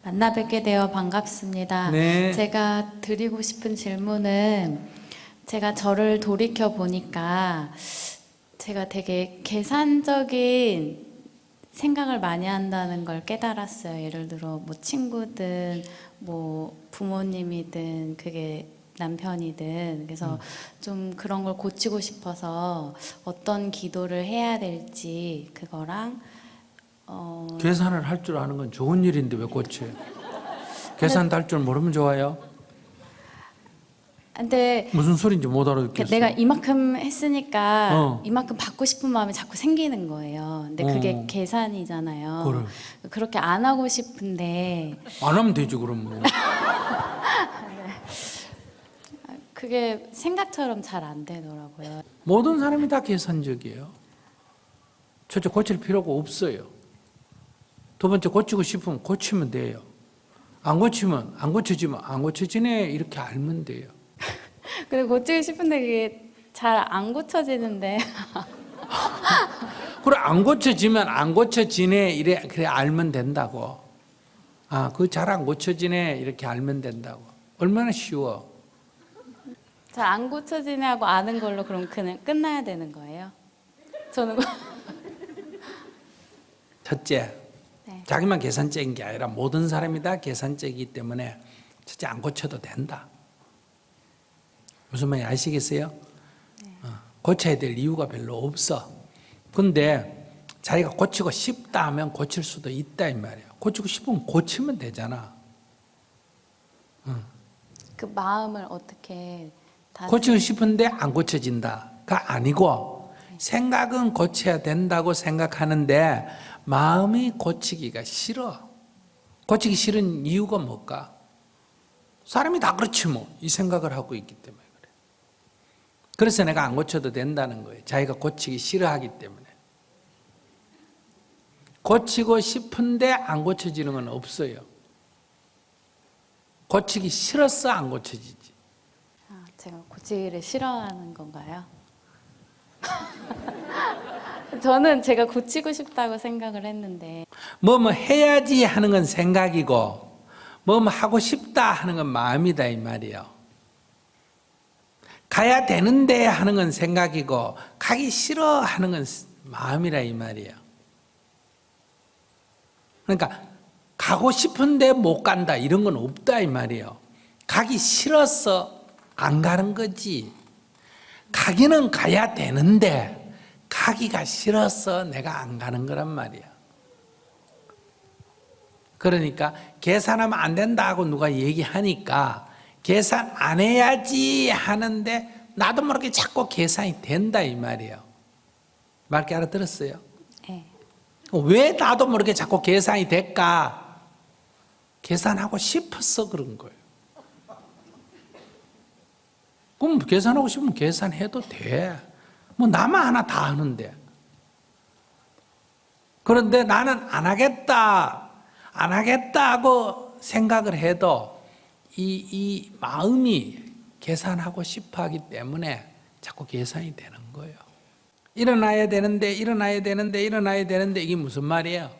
만나 뵙게 되어 반갑습니다. 네. 제가 드리고 싶은 질문은 제가 저를 돌이켜 보니까 제가 되게 계산적인 생각을 많이 한다는 걸 깨달았어요. 예를 들어 뭐 친구든 뭐 부모님이든 그게 남편이든 그래서 좀 그런 걸 고치고 싶어서 어떤 기도를 해야 될지 그거랑 계산을 할 줄 아는 건 좋은 일인데 왜 고쳐요? 계산도 할 줄 모르면 좋아요? 근데 무슨 소리인지 못 알아듣겠어요. 내가 이만큼 했으니까 어. 이만큼 받고 싶은 마음이 자꾸 생기는 거예요. 근데 그게 어. 계산이잖아요. 그래. 그렇게 안 하고 싶은데 안 하면 되지 그러면. 그게 생각처럼 잘 안 되더라고요. 모든 사람이 다 계산적이에요. 첫째 고칠 필요가 없어요. 두 번째 고치고 싶으면 고치면 돼요. 안 고치면 안 고쳐지면 안 고쳐지네 이렇게 알면 돼요. 근데 고치고 싶은데 그게 잘 안 고쳐지는데 그래 안 고쳐지면 안 고쳐지네 이래 그래 알면 된다고. 아, 그 잘 안 고쳐지네 이렇게 알면 된다고. 얼마나 쉬워. 잘 안 고쳐지네 하고 아는 걸로 그럼 그냥 끝나야 되는 거예요? 저는 첫째, 네. 자기만 계산적인 게 아니라 모든 사람이 다 계산적이기 때문에 첫째 안 고쳐도 된다. 무슨 말인지 아시겠어요? 고쳐야 될 이유가 별로 없어. 근데 자기가 고치고 싶다 하면 고칠 수도 있다 이 말이에요. 고치고 싶으면 고치면 되잖아. 그 마음을 어떻게 고치고 싶은데 안 고쳐진다가 아니고 생각은 고쳐야 된다고 생각하는데 마음이 고치기가 싫어. 고치기 싫은 이유가 뭘까? 사람이 다 그렇지 뭐 이 생각을 하고 있기 때문에 그래. 그래서 내가 안 고쳐도 된다는 거예요. 자기가 고치기 싫어하기 때문에. 고치고 싶은데 안 고쳐지는 건 없어요. 고치기 싫어서 안 고쳐지지. 제가 고치기를 싫어하는 건가요? 저는 제가 고치고 싶다고 생각을 했는데 뭐 해야지 하는 건 생각이고 뭐 하고 싶다 하는 건 마음이다 이 말이에요. 가야 되는데 하는 건 생각이고 가기 싫어 하는 건 마음이라 이 말이에요. 그러니까 가고 싶은데 못 간다 이런 건 없다 이 말이에요. 가기 싫어서 안 가는 거지. 가기는 가야 되는데 가기가 싫어서 내가 안 가는 거란 말이야. 그러니까 계산하면 안 된다고 누가 얘기하니까 계산 안 해야지 하는데 나도 모르게 자꾸 계산이 된다 이 말이에요. 맑게 알아들었어요? 네. 왜 나도 모르게 자꾸 계산이 될까? 계산하고 싶어서 그런 거예요. 그럼 계산하고 싶으면 계산해도 돼. 뭐 나만 하나 다 하는데. 그런데 나는 안 하겠다 하고 생각을 해도 이 마음이 계산하고 싶어 하기 때문에 자꾸 계산이 되는 거예요. 일어나야 되는데 이게 무슨 말이에요?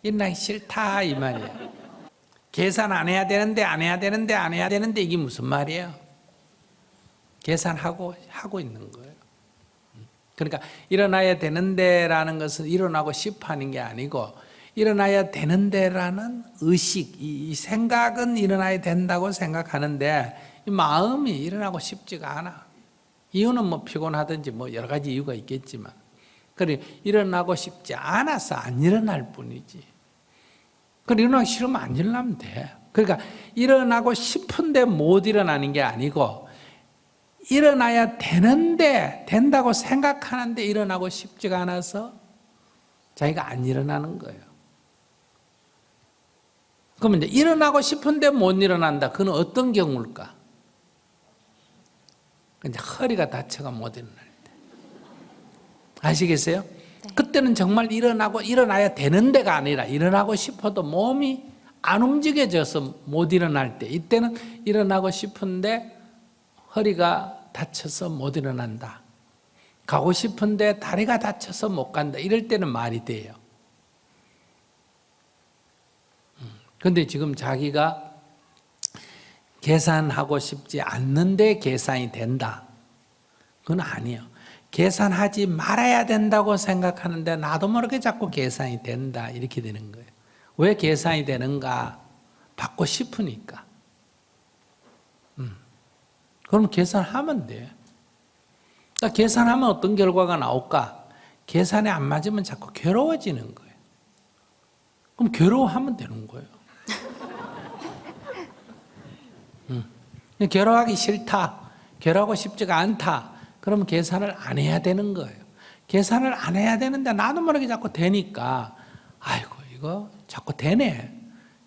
일어나기 싫다 이 말이에요. 계산 안 해야 되는데 이게 무슨 말이에요? 계산하고 하고 있는 거예요. 그러니까 일어나야 되는데라는 것은 일어나고 싶어 하는 게 아니고 일어나야 되는데라는 의식, 이 생각은 일어나야 된다고 생각하는데 이 마음이 일어나고 싶지가 않아. 이유는 뭐 피곤하든지 뭐 여러 가지 이유가 있겠지만 그래 일어나고 싶지 않아서 안 일어날 뿐이지. 그래 일어나기 싫으면 안 일어나면 돼. 그러니까 일어나고 싶은데 못 일어나는 게 아니고 일어나야 되는데 된다고 생각하는데 일어나고 싶지가 않아서 자기가 안 일어나는 거예요. 그러면 이제 일어나고 싶은데 못 일어난다. 그건 어떤 경우일까? 이제 허리가 다쳐가 못 일어날 때. 아시겠어요? 네. 그때는 정말 일어나야 되는 데가 아니라 일어나고 싶어도 몸이 안 움직여져서 못 일어날 때. 이때는 일어나고 싶은데 허리가 다쳐서 못 일어난다. 가고 싶은데 다리가 다쳐서 못 간다. 이럴 때는 말이 돼요. 근데 지금 자기가 계산하고 싶지 않는데 계산이 된다. 그건 아니에요. 계산하지 말아야 된다고 생각하는데 나도 모르게 자꾸 계산이 된다. 이렇게 되는 거예요. 왜 계산이 되는가? 받고 싶으니까. 그럼 계산하면 돼. 그러니까 계산하면 어떤 결과가 나올까? 계산에 안 맞으면 자꾸 괴로워지는 거예요. 그럼 괴로워하면 되는 거예요. 괴로워하기 싫다. 괴로워하고 싶지가 않다. 그러면 계산을 안 해야 되는 거예요. 계산을 안 해야 되는데 나도 모르게 자꾸 되니까 아이고 이거 자꾸 되네.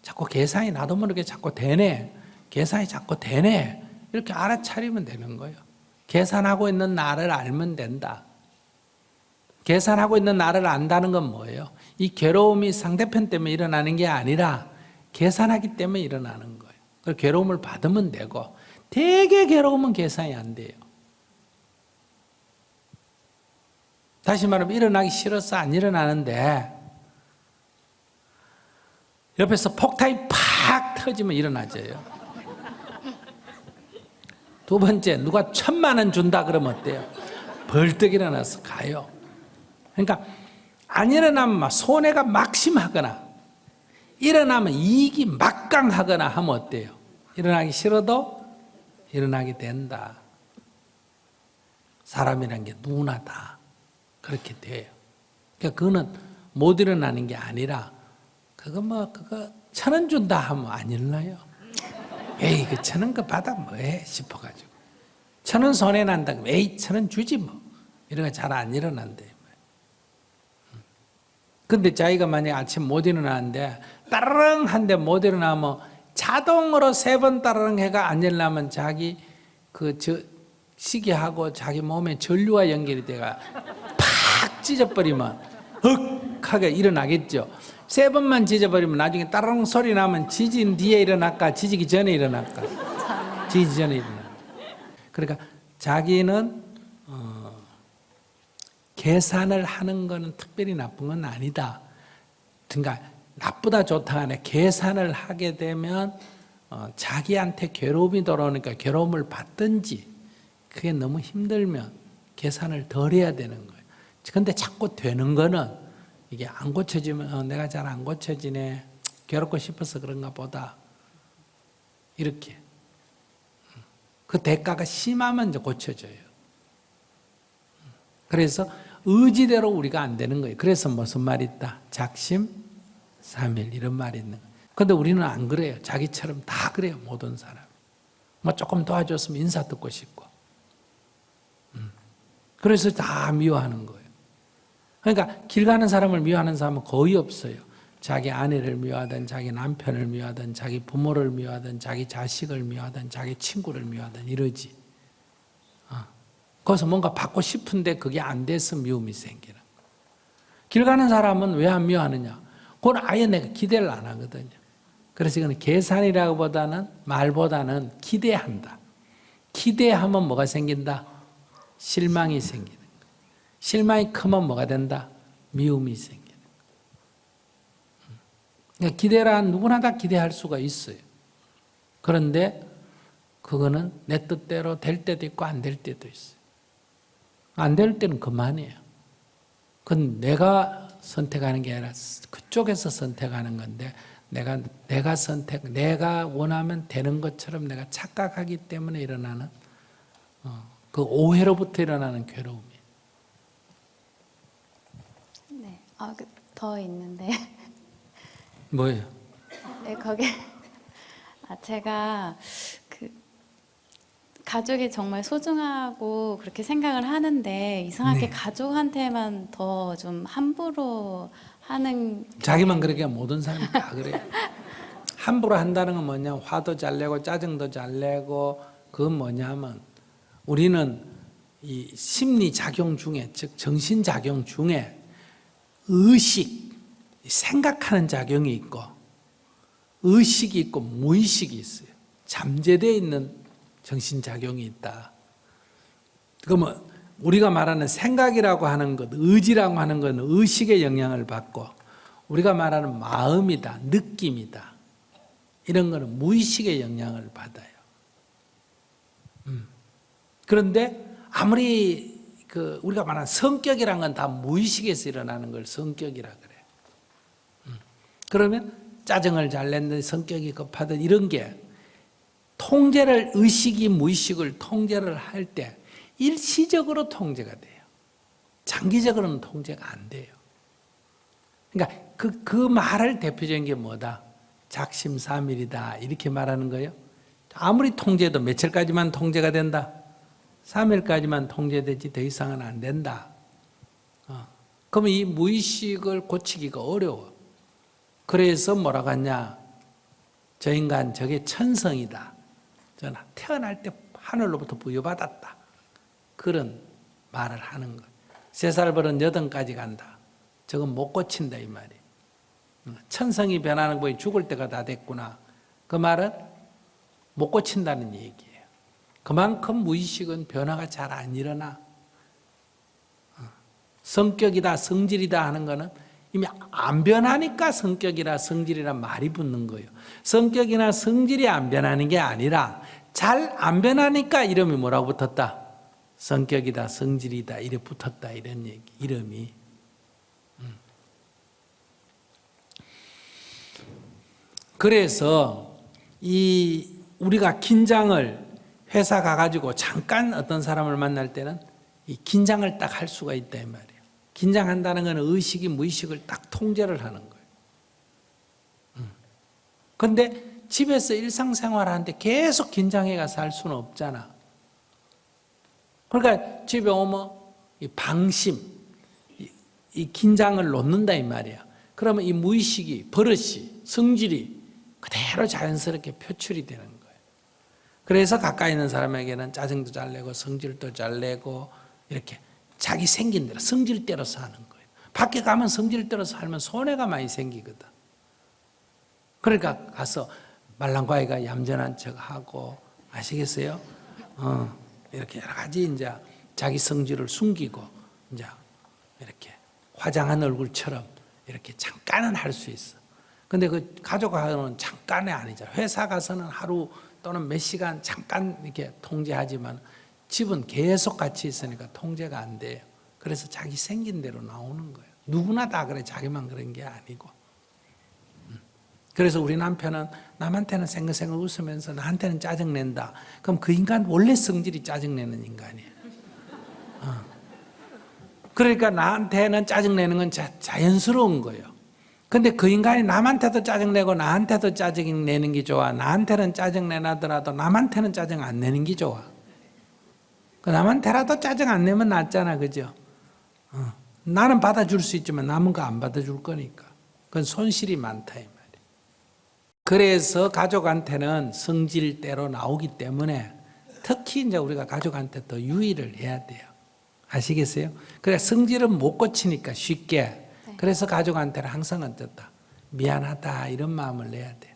자꾸 계산이 나도 모르게 자꾸 되네. 계산이 자꾸 되네. 이렇게 알아차리면 되는 거예요. 계산하고 있는 나를 알면 된다. 계산하고 있는 나를 안다는 건 뭐예요? 이 괴로움이 상대편 때문에 일어나는 게 아니라 계산하기 때문에 일어나는 거예요. 그래서 괴로움을 받으면 되고 되게 괴로우면 계산이 안 돼요. 다시 말하면 일어나기 싫어서 안 일어나는데 옆에서 폭탄이 팍 터지면 일어나져요. 두 번째, 누가 1,000만 원 준다 그러면 어때요? 벌떡 일어나서 가요. 그러니까 안 일어나면 막 손해가 막심하거나 일어나면 이익이 막강하거나 하면 어때요? 일어나기 싫어도 일어나게 된다. 사람이라는 게 누구나 다 그렇게 돼요. 그러니까 그거는 못 일어나는 게 아니라 그거 1,000원 준다 하면 안 일어나요. 에이 그 1,000원 그 받아 뭐해 싶어가지고 1,000원 손해 난다고 에이 1,000원 주지 뭐 이런 거 잘 안 일어난대. 근데 자기가 만약에 아침 못 일어나는데 따르릉 한데 못 일어나면 자동으로 3번 따르릉 해가 안 일어나면 자기 시계하고 자기 몸에 전류와 연결이 돼가 팍 찢어버리면 헉하게 일어나겠죠. 3번만 찢어버리면 나중에 따르릉 소리 나면 지진 뒤에 일어날까 지지기 전에 일어날까? 지지기 전에 일어나. 그러니까 자기는 계산을 하는 것은 특별히 나쁜 건 아니다. 그러니까 나쁘다 좋다 간에 계산을 하게 되면 자기한테 괴로움이 돌아오니까 괴로움을 받든지 그게 너무 힘들면 계산을 덜 해야 되는 거예요. 그런데 자꾸 되는 거는 이게 안 고쳐지면 내가 잘 안 고쳐지네. 괴롭고 싶어서 그런가 보다. 이렇게. 그 대가가 심하면 이제 고쳐져요. 그래서 의지대로 우리가 안 되는 거예요. 그래서 무슨 말이 있다? 작심삼일 이런 말이 있는 거예요. 그런데 우리는 안 그래요. 자기처럼 다 그래요. 모든 사람. 뭐 조금 도와줬으면 인사 듣고 싶고. 그래서 다 미워하는 거예요. 그러니까 길 가는 사람을 미워하는 사람은 거의 없어요. 자기 아내를 미워하든 자기 남편을 미워하든 자기 부모를 미워하든 자기 자식을 미워하든 자기 친구를 미워하든 이러지. 거기서 뭔가 받고 싶은데 그게 안 돼서 미움이 생기는 거예요. 길 가는 사람은 왜 안 미워하느냐? 그건 아예 내가 기대를 안 하거든요. 그래서 이거는 계산이라기보다는 말보다는 기대한다. 기대하면 뭐가 생긴다? 실망이 생기는 거예요. 실망이 크면 뭐가 된다? 미움이 생기는 거예요. 그러니까 기대란 누구나 다 기대할 수가 있어요. 그런데 그거는 내 뜻대로 될 때도 있고 안 될 때도 있어요. 안 될 때는 그만이에요. 그건 내가 선택하는 게 아니라 그쪽에서 선택하는 건데 내가 원하면 되는 것처럼 내가 착각하기 때문에 일어나는 그 오해로부터 일어나는 괴로움이에요. 네, 더 있는데. 뭐예요? 네, 거기 제가 가족이 정말 소중하고 그렇게 생각을 하는데 이상하게 네. 가족한테만 더 좀 함부로 하는 자기만 그렇게 모든 사람이 다 그래요. 함부로 한다는 건 뭐냐? 화도 잘 내고 짜증도 잘 내고 그건 뭐냐면 우리는 이 심리 작용 중에 즉 정신 작용 중에 의식, 생각하는 작용이 있고 의식이 있고 무의식이 있어요. 잠재되어 있는 정신작용이 있다. 그러면 우리가 말하는 생각이라고 하는 것, 의지라고 하는 건 의식의 영향을 받고 우리가 말하는 마음이다, 느낌이다. 이런 거는 무의식의 영향을 받아요. 그런데 아무리 우리가 말하는 성격이란 건 다 무의식에서 일어나는 걸 성격이라 그래. 그러면 짜증을 잘 낸든 성격이 급하든 이런 게 통제를 의식이 무의식을 통제를 할 때 일시적으로 통제가 돼요. 장기적으로는 통제가 안 돼요. 그러니까 그 말을 대표적인 게 뭐다? 작심삼일이다 이렇게 말하는 거예요. 아무리 통제해도 며칠까지만 통제가 된다. 3일까지만 통제되지 더 이상은 안 된다. 그러면 이 무의식을 고치기가 어려워. 그래서 뭐라고 하냐? 저 인간 저게 천성이다. 저는 태어날 때 하늘로부터 부여받았다. 그런 말을 하는 거예요. 3살 버릇 8까지 간다. 저건 못 고친다 이 말이에요. 천성이 변하는 거에 죽을 때가 다 됐구나. 그 말은 못 고친다는 얘기예요. 그만큼 무의식은 변화가 잘 안 일어나. 성격이다 성질이다 하는 거는 이미 안 변하니까 성격이라 성질이란 말이 붙는 거예요. 성격이나 성질이 안 변하는 게 아니라 잘 안 변하니까 이름이 뭐라고 붙었다? 성격이다 성질이다 이래 붙었다 이런 얘기 이름이. 그래서 우리가 긴장을 회사 가가지고 잠깐 어떤 사람을 만날 때는 이 긴장을 딱 할 수가 있다 이 말이에요. 긴장한다는 것은 의식이 무의식을 딱 통제를 하는 거예요. 그런데 집에서 일상생활하는데 계속 긴장해가 살 수는 없잖아. 그러니까 집에 오면 이 방심, 이 긴장을 놓는다 이 말이야. 그러면 이 무의식이 버릇이 성질이 그대로 자연스럽게 표출이 되는 거예요. 그래서 가까이 있는 사람에게는 짜증도 잘 내고 성질도 잘 내고 이렇게 자기 생긴 대로 성질대로 사는 거예요. 밖에 가면 성질대로 살면 손해가 많이 생기거든. 그러니까 가서 말랑과이가 얌전한 척하고 아시겠어요? 이렇게 여러 가지 이제 자기 성질을 숨기고 이제 이렇게 화장한 얼굴처럼 이렇게 잠깐은 할 수 있어. 근데 그 가족하고는 잠깐이 아니잖아. 회사 가서는 하루 또는 몇 시간 잠깐 이렇게 통제하지만 집은 계속 같이 있으니까 통제가 안 돼요. 그래서 자기 생긴 대로 나오는 거예요. 누구나 다 그래. 자기만 그런 게 아니고. 그래서 우리 남편은 남한테는 생글생글 웃으면서 나한테는 짜증낸다. 그럼 그 인간 원래 성질이 짜증내는 인간이에요. 그러니까 나한테는 짜증내는 건 자연스러운 거예요. 근데 그 인간이 남한테도 짜증내고 나한테도 짜증내는 게 좋아. 나한테는 짜증내나더라도 남한테는 짜증 안 내는 게 좋아. 남한테라도 짜증 안 내면 낫잖아. 그죠? 나는 받아줄 수 있지만 남은 거 안 받아줄 거니까. 그건 손실이 많다 이 말이에요. 그래서 가족한테는 성질대로 나오기 때문에 특히 이제 우리가 가족한테 더 유의를 해야 돼요. 아시겠어요? 그래 성질은 못 고치니까 쉽게. 그래서 가족한테는 항상 어떻다? 미안하다 이런 마음을 내야 돼요.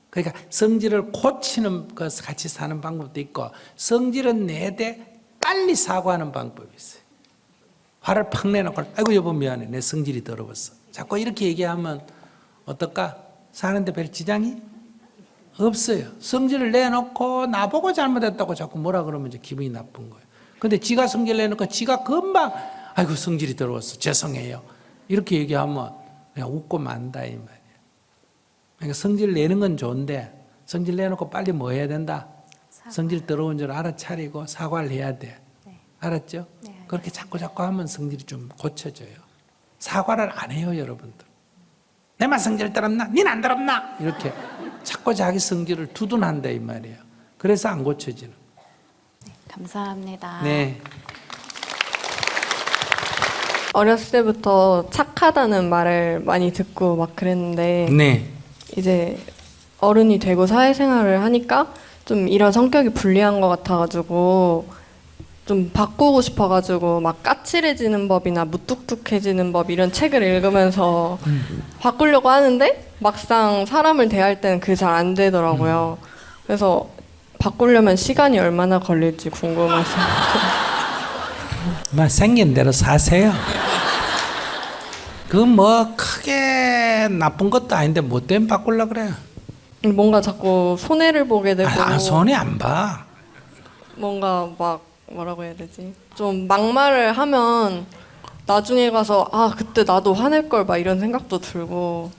그러니까 성질을 고치는 것 같이 사는 방법도 있고 성질은 내되 빨리 사과하는 방법이 있어요. 화를 팍 내놓고 아이고 여보 미안해 내 성질이 더러웠어. 자꾸 이렇게 얘기하면 어떨까? 사는데 별 지장이 없어요. 성질을 내놓고 나보고 잘못했다고 자꾸 뭐라 그러면 이제 기분이 나쁜 거예요. 근데 지가 성질 내놓고 지가 금방 아이고 성질이 더러웠어 죄송해요 이렇게 얘기하면 그냥 웃고 만다 이 말이에요. 그러니까 성질 내는 건 좋은데 성질 내놓고 빨리 뭐 해야 된다? 성질 더러운 줄 알아차리고 사과를 해야 돼. 네. 알았죠? 네, 그렇게 자꾸 하면 성질이 좀 고쳐져요. 사과를 안 해요 여러분들. 내만 성질 더럽나? 니는 안 더럽나? 이렇게 자꾸 자기 성질을 두둔한다 이 말이에요. 그래서 안 고쳐지는. 네, 감사합니다. 네. 어렸을 때부터 착하다는 말을 많이 듣고 막 그랬는데 네. 이제 어른이 되고 사회생활을 하니까 좀 이런 성격이 불리한 것 같아가지고 좀 바꾸고 싶어가지고 막 까칠해지는 법이나 무뚝뚝해지는 법 이런 책을 읽으면서 바꾸려고 하는데 막상 사람을 대할 때는 그게 잘 안 되더라고요. 그래서 바꾸려면 시간이 얼마나 걸릴지 궁금해서. 생긴 대로 사세요. 그 뭐 크게 나쁜 것도 아닌데 뭐 때문에 바꾸려고 그래요. 뭔가 자꾸 손해를 보게 되고 손해 안 봐. 뭔가 막 뭐라고 해야 되지? 좀 막말을 하면 나중에 가서 아 그때 나도 화낼 걸 막 이런 생각도 들고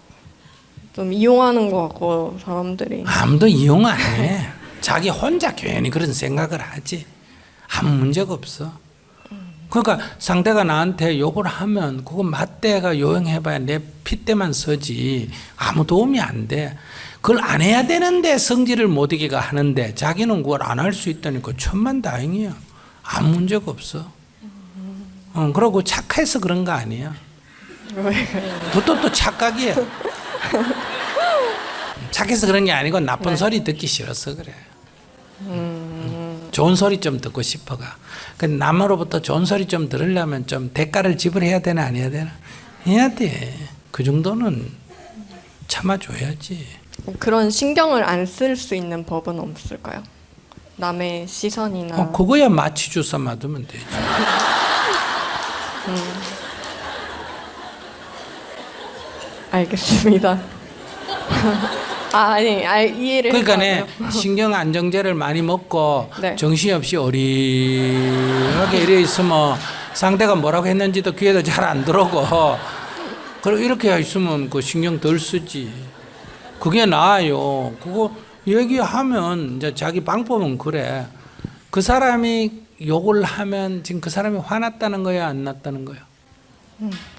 좀 이용하는 것 같고 사람들이. 아무도 이용 안 해. 자기 혼자 괜히 그런 생각을 하지. 아무 문제가 없어. 그러니까 상대가 나한테 욕을 하면 그거 맞대가 요행해봐야 내 핏대만 서지 아무 도움이 안 돼. 그걸 안 해야 되는데 성질을 못 이기가 하는데 자기는 그걸 안 할 수 있다니까 천만다행이야. 아무 문제가 없어. 그러고 착해서 그런 거 아니야. 또 착각이야. 착해서 그런 게 아니고 나쁜 소리 듣기 싫어서 그래. 좋은 소리 좀 듣고 싶어가. 근데 남으로부터 좋은 소리 좀 들으려면 좀 대가를 지불해야 되나 안 해야 되나? 해야 돼. 그 정도는 참아줘야지. 그런 신경을 안 쓸 수 있는 법은 없을까요? 남의 시선이나. 그거야 마취 주사 맞으면 되지. 알겠습니다. 아니, 이해를 그러니까 했거든요. 신경 안정제를 많이 먹고 네. 정신없이 어리하게 이래 있으면 상대가 뭐라고 했는지도 귀에도 잘 안 들어오고 그리고 이렇게 있으면 그 신경 덜 쓰지. 그게 나아요. 그거 얘기하면 이제 자기 방법은 그래. 그 사람이 욕을 하면 지금 그 사람이 화났다는 거야, 안 났다는 거야?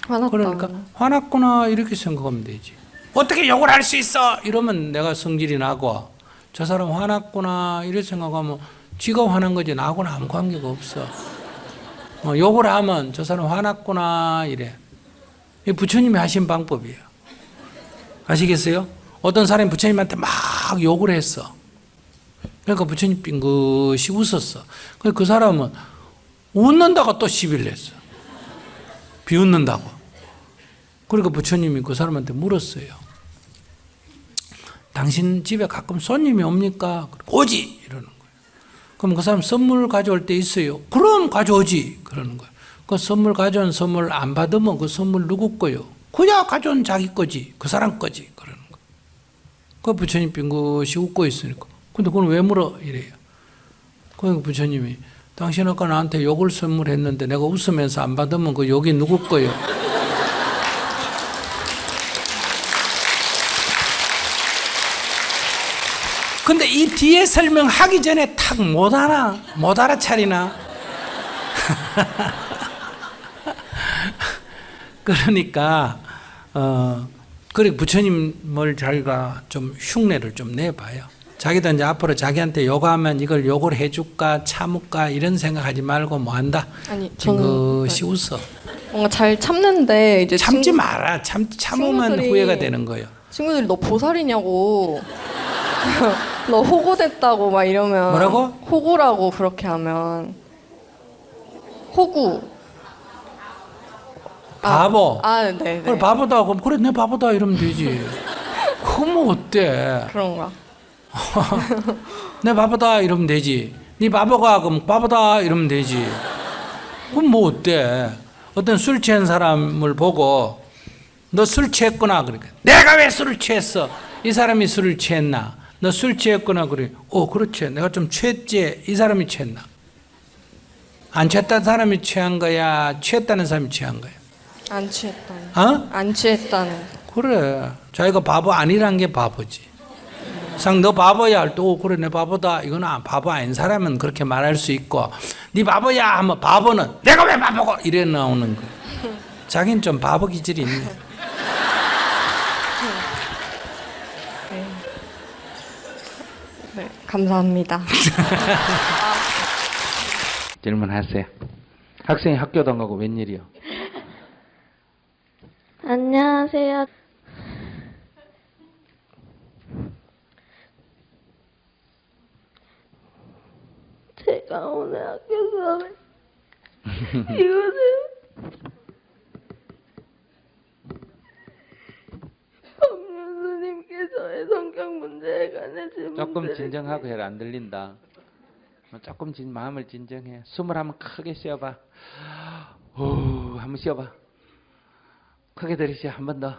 화났다. 그러니까 화났구나 이렇게 생각하면 되지. 어떻게 욕을 할 수 있어? 이러면 내가 성질이 나고 저 사람 화났구나 이렇게 생각하면 지가 화난 거지 나하고는 아무 관계가 없어. 욕을 하면 저 사람 화났구나 이래. 이 부처님이 하신 방법이에요. 아시겠어요? 어떤 사람이 부처님한테 막 욕을 했어. 그러니까 부처님 빙긋이 웃었어. 그 사람은 웃는다고 또 시비를 냈어. 비웃는다고. 그러니까 부처님이 그 사람한테 물었어요. 당신 집에 가끔 손님이 옵니까? 오지! 이러는 거예요. 그럼 그 사람 선물 가져올 때 있어요? 그럼 가져오지! 그러는 거예요. 그 선물 가져온 선물 안 받으면 그 선물 누구 거요? 그냥 가져온 자기 거지. 그 사람 거지. 그러는 거예요. 그 부처님 빙긋이 웃고 있으니까. 근데 그건 왜 물어? 이래요. 그러니까 부처님이 당신 아까 나한테 욕을 선물했는데 내가 웃으면서 안 받으면 그 욕이 누구 거요? 근데 이 뒤에 설명하기 전에 탁 못 알아차리나? 그러니까 그래 부처님을 자기가 좀 흉내를 좀 내봐요. 자기도 이제 앞으로 자기한테 욕하면 이걸 욕을 해줄까 참을까 이런 생각하지 말고 뭐 한다. 아니 저는 징긋이 웃어. 뭔가 잘 참는데 이제 참지 마라. 참으면 친구들이- 후회가 되는 거예요. 친구들이 너 보살이냐고. 너 호구 됐다고 막 이러면 뭐라고? 호구라고 그렇게 하면 호구. 바보. 네. 그래 바보다 그럼 그래 내 바보다 이러면 되지. 그럼 어때? 그런가? 내 바보다 이러면 되지. 네 바보가 그럼 바보다 이러면 되지. 그럼 뭐 어때? 어떤 술 취한 사람을 보고 너 술 취했구나 그러니까 내가 왜 술을 취했어? 이 사람이 술을 취했나? 너 술 취했구나 그래. 그렇지. 내가 좀 취했지. 이 사람이 취했나? 안 취했다는 사람이 취한 거야? 취했다는 사람이 취한 거야? 안 취했다는. 안 취했다는. 그래. 자기가 바보 아니란 게 바보지. 너 바보야 할 때, 그래, 내 바보다. 이건 바보 아닌 사람은 그렇게 말할 수 있고, 네 바보야 하면 바보는 내가 왜 바보고! 이래 나오는 거야. 자기는 좀 바보 기질이 있네. 네, 감사합니다. 질문하세요. 학생이 학교도 안 가고 웬일이요? 안녕하세요. 제가 오늘 학교 수업에 이것을 법륜스님께서의 성격 문제에 관해 질문드릴게요. 조금 진정하고 해라. 안 들린다. 조금 마음을 진정해. 숨을 한번 크게 쉬어봐. 후, 한번 쉬어봐. 크게 들이쉬어. 한 번 더.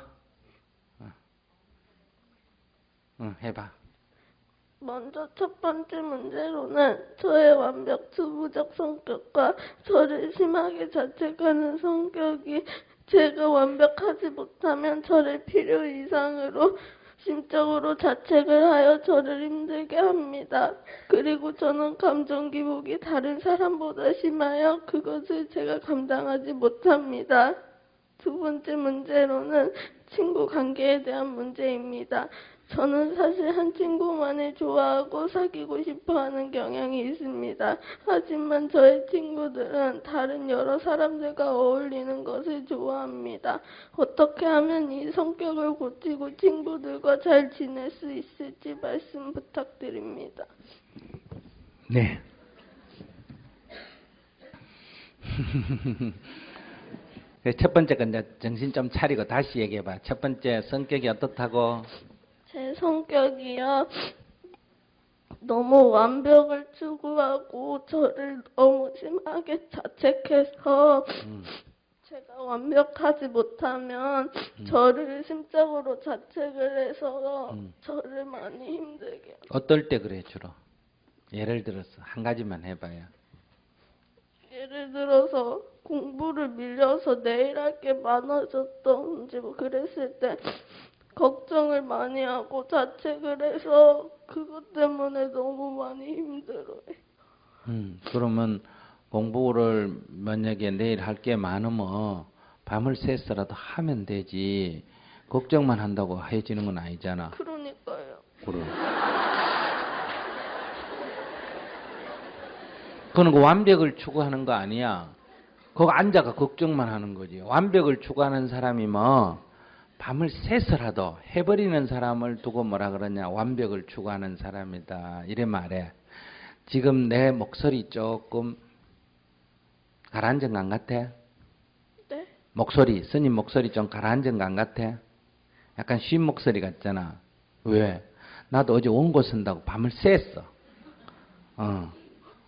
응, 해봐. 먼저 첫 번째 문제로는 저의 완벽 주부적 성격과 저를 심하게 자책하는 성격이 제가 완벽하지 못하면 저를 필요 이상으로 심적으로 자책을 하여 저를 힘들게 합니다. 그리고 저는 감정 기복이 다른 사람보다 심하여 그것을 제가 감당하지 못합니다. 두 번째 문제로는 친구 관계에 대한 문제입니다. 저는 사실 한 친구만을 좋아하고 사귀고 싶어하는 경향이 있습니다. 하지만 저의 친구들은 다른 여러 사람들과 어울리는 것을 좋아합니다. 어떻게 하면 이 성격을 고치고 친구들과 잘 지낼 수 있을지 말씀 부탁드립니다. 네. 첫 번째 건 이제 정신 좀 차리고 다시 얘기해봐. 첫 번째 성격이 어떻다고? 제 성격이요. 너무 완벽을 추구하고 저를 너무 심하게 자책해서 제가 완벽하지 못하면 저를 심적으로 자책을 해서 저를 많이 힘들게 해요. 어떨 때 그래 주로? 예를 들어서 한 가지만 해봐요. 예를 들어서 공부를 밀려서 내일 할 게 많아졌던지 뭐 그랬을 때 걱정을 많이 하고 자책을 해서 그것 때문에 너무 많이 힘들어요. 그러면 공부를 만약에 내일 할 게 많으면 밤을 새서라도 하면 되지. 걱정만 한다고 해지는 건 아니잖아. 그러니까요. 그래. 그건 그 완벽을 추구하는 거 아니야. 거기 앉아가 걱정만 하는 거지. 완벽을 추구하는 사람이 뭐 밤을 새서라도 해버리는 사람을 두고 뭐라 그러냐. 완벽을 추구하는 사람이다. 이래 말해. 지금 내 목소리 조금 가라앉은 것 같아? 네? 목소리, 스님 목소리 좀 가라앉은 것 같아? 약간 쉰 목소리 같잖아. 왜? 나도 어제 원고 쓴다고 밤을 샜어.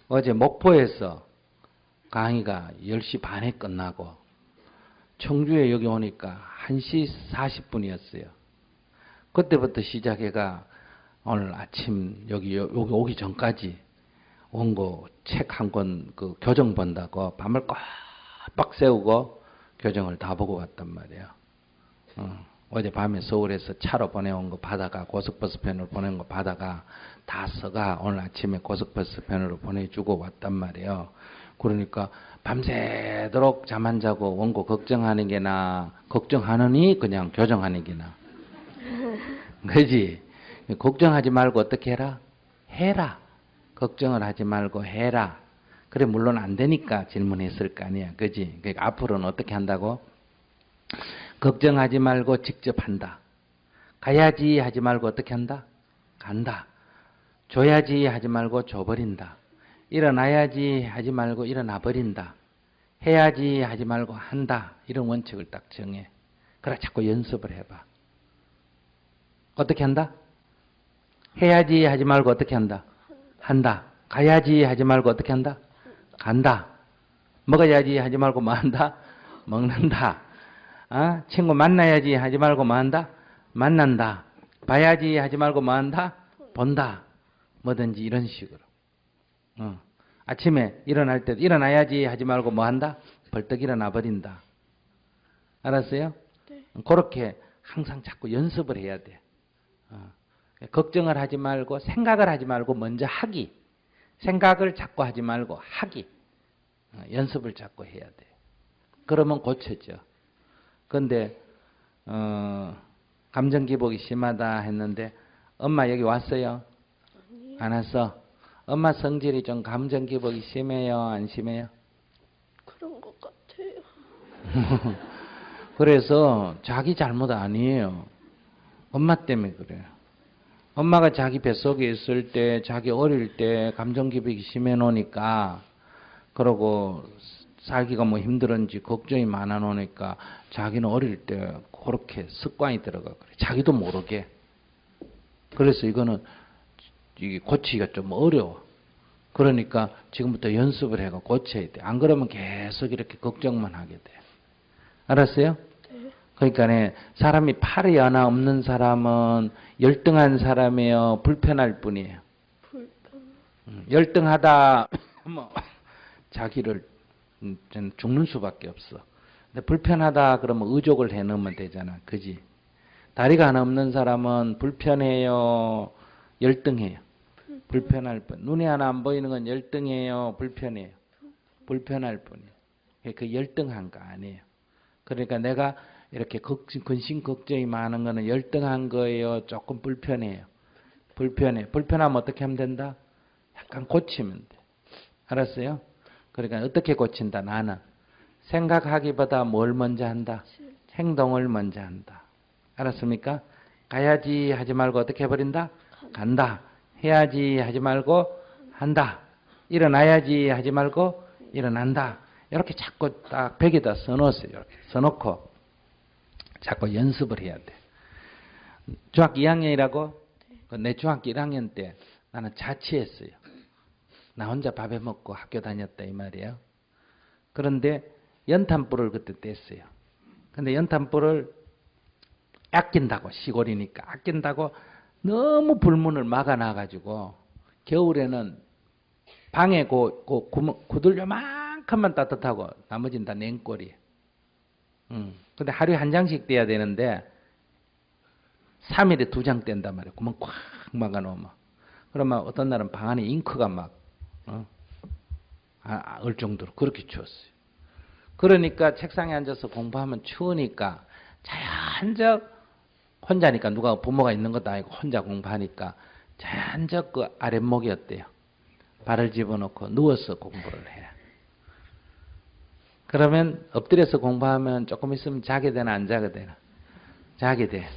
어제 목포에서 강의가 10시 반에 끝나고 청주에 여기 오니까 1시 40분이었어요. 그때부터 시작해가 오늘 아침 여기 오기 전까지 원고 책 한 권 그 교정 본다고 밤을 꽉 세우고 교정을 다 보고 왔단 말이에요. 어제 밤에 서울에서 차로 보내온 거 받아가 고속버스 편으로 보낸 거 받아가 다 써가 오늘 아침에 고속버스 편으로 보내주고 왔단 말이에요. 그러니까 밤새도록 잠 안 자고 원고 걱정하는 게나 걱정하느니 그냥 교정하는 게나. 그지? 걱정하지 말고 어떻게 해라? 해라. 걱정을 하지 말고 해라. 그래 물론 안 되니까 질문했을 거 아니야. 그지? 그러니까 앞으로는 어떻게 한다고? 걱정하지 말고 직접 한다. 가야지 하지 말고 어떻게 한다? 간다. 줘야지 하지 말고 줘버린다. 일어나야지 하지 말고 일어나 버린다. 해야지 하지 말고 한다. 이런 원칙을 딱 정해. 그래 자꾸 연습을 해봐. 어떻게 한다? 해야지 하지 말고 어떻게 한다? 한다. 가야지 하지 말고 어떻게 한다? 간다. 먹어야지 하지 말고 뭐 한다? 먹는다. 친구 만나야지 하지 말고 뭐 한다? 만난다. 봐야지 하지 말고 뭐 한다? 본다. 뭐든지 이런 식으로. 아침에 일어날 때도 일어나야지 하지 말고 뭐 한다? 벌떡 일어나 버린다. 알았어요? 네. 그렇게 항상 자꾸 연습을 해야 돼. 걱정을 하지 말고 생각을 하지 말고 먼저 하기. 생각을 자꾸 하지 말고 하기. 연습을 자꾸 해야 돼. 그러면 고쳐져. 근데 감정 기복이 심하다 했는데 엄마 여기 왔어요? 아니요. 안 왔어? 엄마 성질이 좀 감정 기복이 심해요? 안 심해요? 그런 것 같아요. 그래서 자기 잘못 아니에요. 엄마 때문에 그래요. 엄마가 자기 뱃속에 있을 때 자기 어릴 때 감정 기복이 심해 놓으니까 그러고 살기가 뭐 힘들은지 걱정이 많아 놓으니까 자기는 어릴 때 그렇게 습관이 들어가 그래. 자기도 모르게. 그래서 이거는 이게 고치기가 좀 어려워. 그러니까 지금부터 연습을 해가 고쳐야 돼. 안 그러면 계속 이렇게 걱정만 하게 돼. 알았어요? 네. 그러니까 사람이 팔이 하나 없는 사람은 열등한 사람이에요, 불편할 뿐이에요. 열등하다 뭐 자기를 죽는 수밖에 없어. 근데 불편하다 그러면 의족을 해놓으면 되잖아, 그지? 다리가 하나 없는 사람은 불편해요, 열등해요. 불편할 뿐. 눈이 하나 안 보이는 건 열등해요, 불편해요. 불편할 뿐이에요. 그 열등한 거 아니에요. 그러니까 내가 이렇게 근심 걱정이 많은 거는 열등한 거예요, 조금 불편해요. 불편해. 불편하면 어떻게 하면 된다? 약간 고치면 돼. 알았어요? 그러니까 어떻게 고친다? 나는 생각하기보다 뭘 먼저 한다? 행동을 먼저 한다. 알았습니까? 가야지 하지 말고 어떻게 해버린다? 간다. 해야지 하지 말고 한다. 일어나야지 하지 말고 일어난다. 이렇게 자꾸 딱 벽에다 써놓으세요. 이렇게 써놓고 자꾸 연습을 해야 돼. 중학교 2학년이라고? 내 중학교 1학년 때 나는 자취했어요. 나 혼자 밥해 먹고 학교 다녔다 이 말이에요. 그런데 연탄불을 그때 뗐어요. 근데 연탄불을 아낀다고, 시골이니까 아낀다고 너무 불문을 막아놔가지고 겨울에는 방에 구들 요만큼만 따뜻하고 나머지는 다 냉골이에요. 근데 하루에 한 장씩 떼야 되는데 3일에 2장 뗀단 말이에요. 구멍 꽉 막아놓으면. 그러면 어떤 날은 방 안에 잉크가 막 얼 정도로 그렇게 추웠어요. 그러니까 책상에 앉아서 공부하면 추우니까 자연적, 혼자니까 누가 부모가 있는 것도 아니고 혼자 공부하니까 자연적 그 아랫목이 어때요? 발을 집어넣고 누워서 공부를 해. 그러면 엎드려서 공부하면 조금 있으면 자게 되나 안 자게 되나? 자게 돼.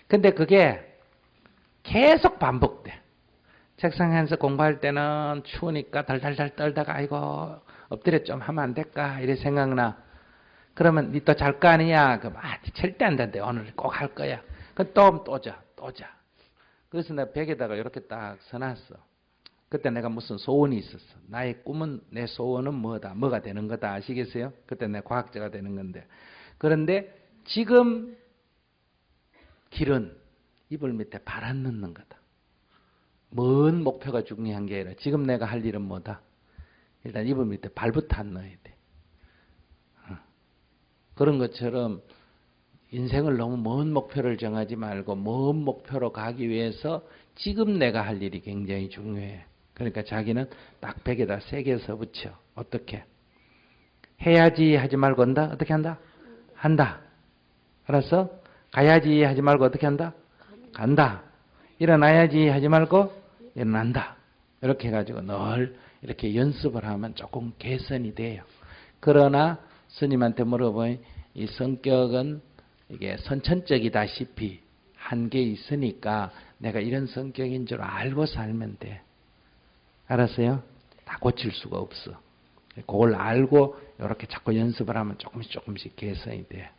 근데 그게 계속 반복돼. 책상에 앉아서 공부할 때는 추우니까 달달달 떨다가 아이고 엎드려 좀 하면 안 될까 이래 생각나. 그러면 니 또 잘 거 아니냐? 그럼 절대 안 된대. 오늘 꼭 할 거야. 그럼 또 자. 그래서 내가 벽에다가 이렇게 딱 써놨어. 그때 내가 무슨 소원이 있었어. 나의 꿈은, 내 소원은 뭐다? 뭐가 되는 거다. 아시겠어요? 그때 내가 과학자가 되는 건데. 그런데 지금 길은 이불 밑에 발 안 넣는 거다. 먼 목표가 중요한 게 아니라 지금 내가 할 일은 뭐다? 일단 이불 밑에 발부터 안 넣어야 돼. 그런 것처럼 인생을 너무 먼 목표를 정하지 말고 먼 목표로 가기 위해서 지금 내가 할 일이 굉장히 중요해. 그러니까 자기는 딱 벽에다 세게 써붙여. 어떻게? 해야지 하지 말고 한다? 어떻게 한다? 한다. 알았어? 가야지 하지 말고 어떻게 한다? 간다. 일어나야지 하지 말고 일어난다. 이렇게 해가지고 늘 이렇게 연습을 하면 조금 개선이 돼요. 그러나 스님한테 물어보니 이 성격은 이게 선천적이다시피 한계 있으니까 내가 이런 성격인 줄 알고 살면 돼. 알았어요? 다 고칠 수가 없어. 그걸 알고 이렇게 자꾸 연습을 하면 조금씩 개선이 돼.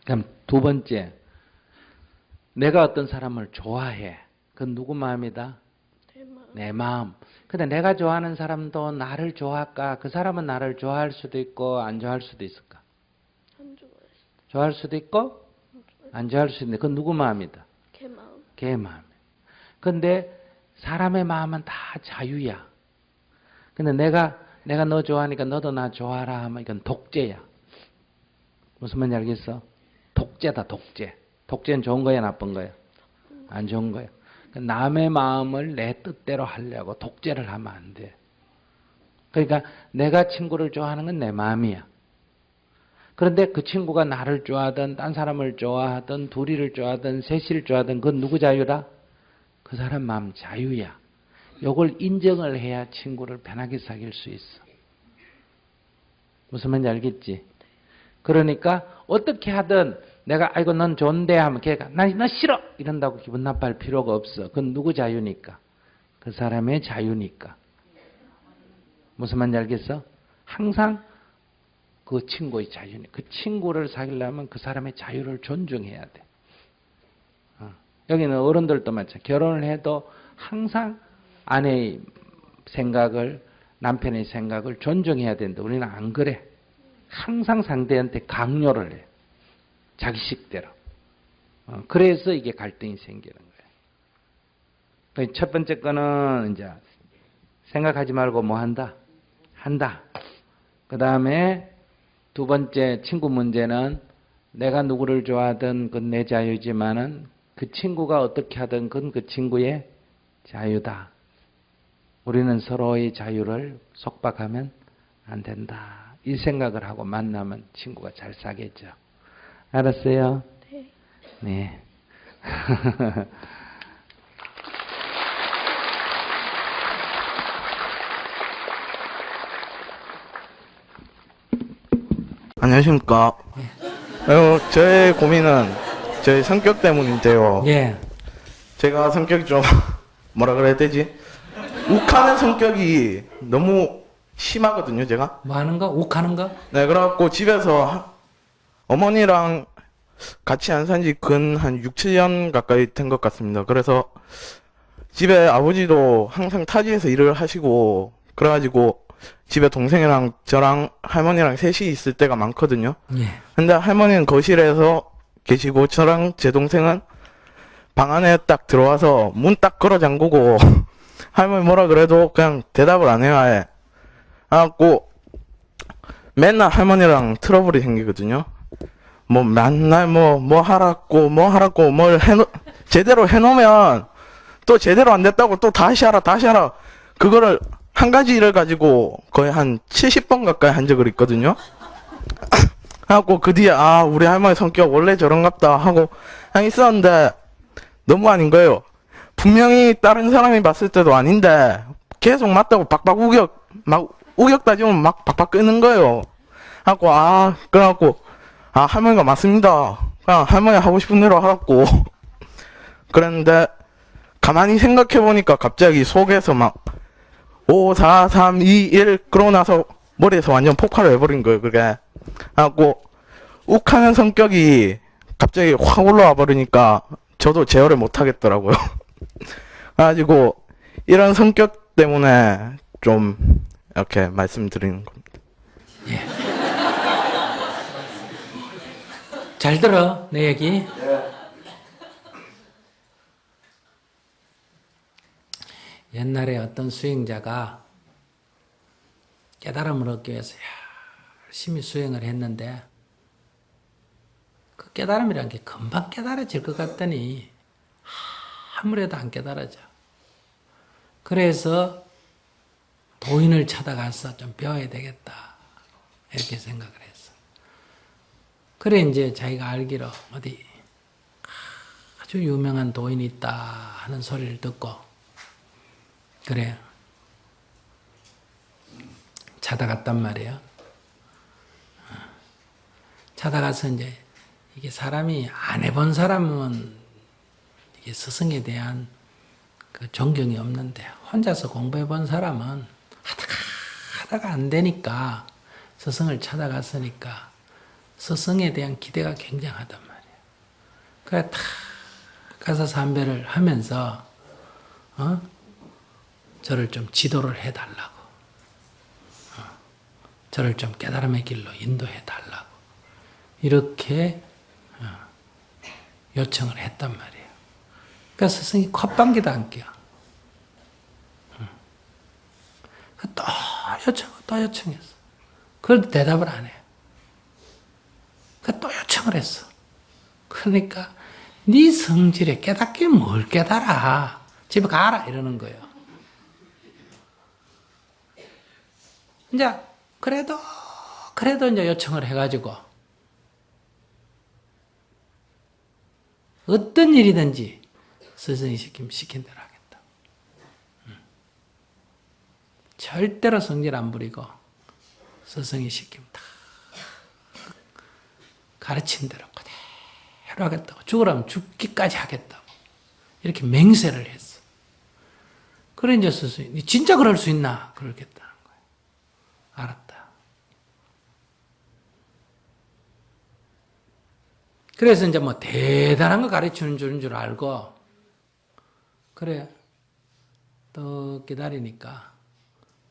그럼 두 번째, 내가 어떤 사람을 좋아해. 그건 누구 마음이다? 내 마음. 근데 내가 좋아하는 사람도 나를 좋아할까? 그 사람은 나를 좋아할 수도 있고 안 좋아할 수도 있을까? 안 좋아했어. 좋아할 수도 있고 안 좋아할 수도 있는데 그건 누구 마음이다? 걔 마음. 걔 마음. 근데 사람의 마음은 다 자유야. 근데 내가 너 좋아하니까 너도 나 좋아하라 하면 이건 독재야. 무슨 말인지 알겠어? 독재다, 독재. 독재는 좋은 거야, 나쁜 거야? 안 좋은 거야. 남의 마음을 내 뜻대로 하려고 독재를 하면 안 돼. 그러니까 내가 친구를 좋아하는 건 내 마음이야. 그런데 그 친구가 나를 좋아하든 딴 사람을 좋아하든 둘이를 좋아하든 셋을 좋아하든 그건 누구 자유라? 그 사람 마음 자유야. 요걸 인정을 해야 친구를 편하게 사귈 수 있어. 무슨 말인지 알겠지? 그러니까 어떻게 하든 내가 아이고 넌 좋은데 하면 걔가 너 싫어 이런다고 기분 나빠할 필요가 없어. 그건 누구 자유니까? 그 사람의 자유니까. 무슨 말인지 알겠어? 항상 그 친구의 자유니까. 그 친구를 사귀려면 그 사람의 자유를 존중해야 돼. 여기는 어른들도 마찬가지. 결혼을 해도 항상 아내의 생각을, 남편의 생각을 존중해야 된다. 우리는 안 그래. 항상 상대한테 강요를 해. 자기식대로. 그래서 이게 갈등이 생기는 거예요. 첫 번째 거는 이제 생각하지 말고 뭐 한다? 한다. 그 다음에 두 번째 친구 문제는 내가 누구를 좋아하든 그건 내 자유지만은 그 친구가 어떻게 하든 그건 그 친구의 자유다. 우리는 서로의 자유를 속박하면 안 된다. 이 생각을 하고 만나면 친구가 잘 사겠죠. 알았어요? 네. 네. 안녕하십니까. 저의 고민은 저의 성격 때문인데요. 예. 제가 성격이 좀 뭐라 그래야 되지? 욱하는 성격이 너무 심하거든요, 제가. 뭐 하는 거? 욱하는 거? 네, 그래갖고 집에서 어머니랑 같이 안 산지 근 한 6, 7년 가까이 된 것 같습니다. 그래서 집에 아버지도 항상 타지에서 일을 하시고 그래가지고 집에 동생이랑 저랑 할머니랑 셋이 있을 때가 많거든요. 예. 근데 할머니는 거실에서 계시고 저랑 제 동생은 방 안에 딱 들어와서 문 딱 걸어 잠그고 할머니 뭐라 그래도 그냥 대답을 안 해요, 아예. 그래갖고 맨날 할머니랑 트러블이 생기거든요. 뭐 맨날 뭐 하라고 뭘 제대로 해놓으면 또 제대로 안 됐다고 또 다시 하라 그거를 한 가지 일을 가지고 거의 한 70번 가까이 한 적을 있거든요. 하고 그 뒤에 우리 할머니 성격 원래 저런갑다 하고 그냥 있었는데 너무 아닌 거예요. 분명히 다른 사람이 봤을 때도 아닌데 계속 맞다고 박박 우격 따지면 막 박박 끄는 거예요. 하고 그래갖고 할머니가 맞습니다. 그냥 할머니 하고 싶은 대로 하라고 그랬는데 가만히 생각해보니까 갑자기 속에서 막 5, 4, 3, 2, 1 그러고 나서 머리에서 완전 폭발을 해버린 거예요, 그게. 하고 욱하는 성격이 갑자기 확 올라와 버리니까 저도 제어를 못 하겠더라고요. 그래가지고 이런 성격 때문에 좀 이렇게 말씀드리는 겁니다. 잘 들어, 내 얘기. 옛날에 어떤 수행자가 깨달음을 얻기 위해서 열심히 수행을 했는데 그 깨달음이란 게 금방 깨달아질 것 같더니 아무래도 안 깨달아져. 그래서 도인을 찾아가서 좀 배워야 되겠다 이렇게 생각을 했어. 그래 이제 자기가 알기로 어디 아주 유명한 도인이 있다 하는 소리를 듣고 그래 찾아갔단 말이에요. 찾아가서 이제 이게 사람이 안 해본 사람은 이게 스승에 대한 그 존경이 없는데 혼자서 공부해본 사람은 하다가 안 되니까 스승을 찾아갔으니까 스승에 대한 기대가 굉장하단 말이에요. 그래 탁 가서 삼배를 하면서 저를 좀 지도를 해달라고, 저를 좀 깨달음의 길로 인도해달라고 이렇게 요청을 했단 말이에요. 그러니까 스승이 콧방귀도 안 껴. 또 요청했어. 그래도 대답을 안 해. 또 요청을 했어. 그러니까 네 성질에 깨닫긴 뭘 깨달아. 집에 가라 이러는 거예요. 이제 그래도 이제 요청을 해가지고 어떤 일이든지 스승이 시킨 대로 하겠다. 절대로 성질 안 부리고 스승이 시키면 다 가르친 대로 그대로 하겠다고. 죽으라면 죽기까지 하겠다고. 이렇게 맹세를 했어. 그래 이제 스승이 니 진짜 그럴 수 있나? 그러겠다는 거예요. 알았다. 그래서 이제 뭐 대단한 거 가르치는 줄 알고 그래 또 기다리니까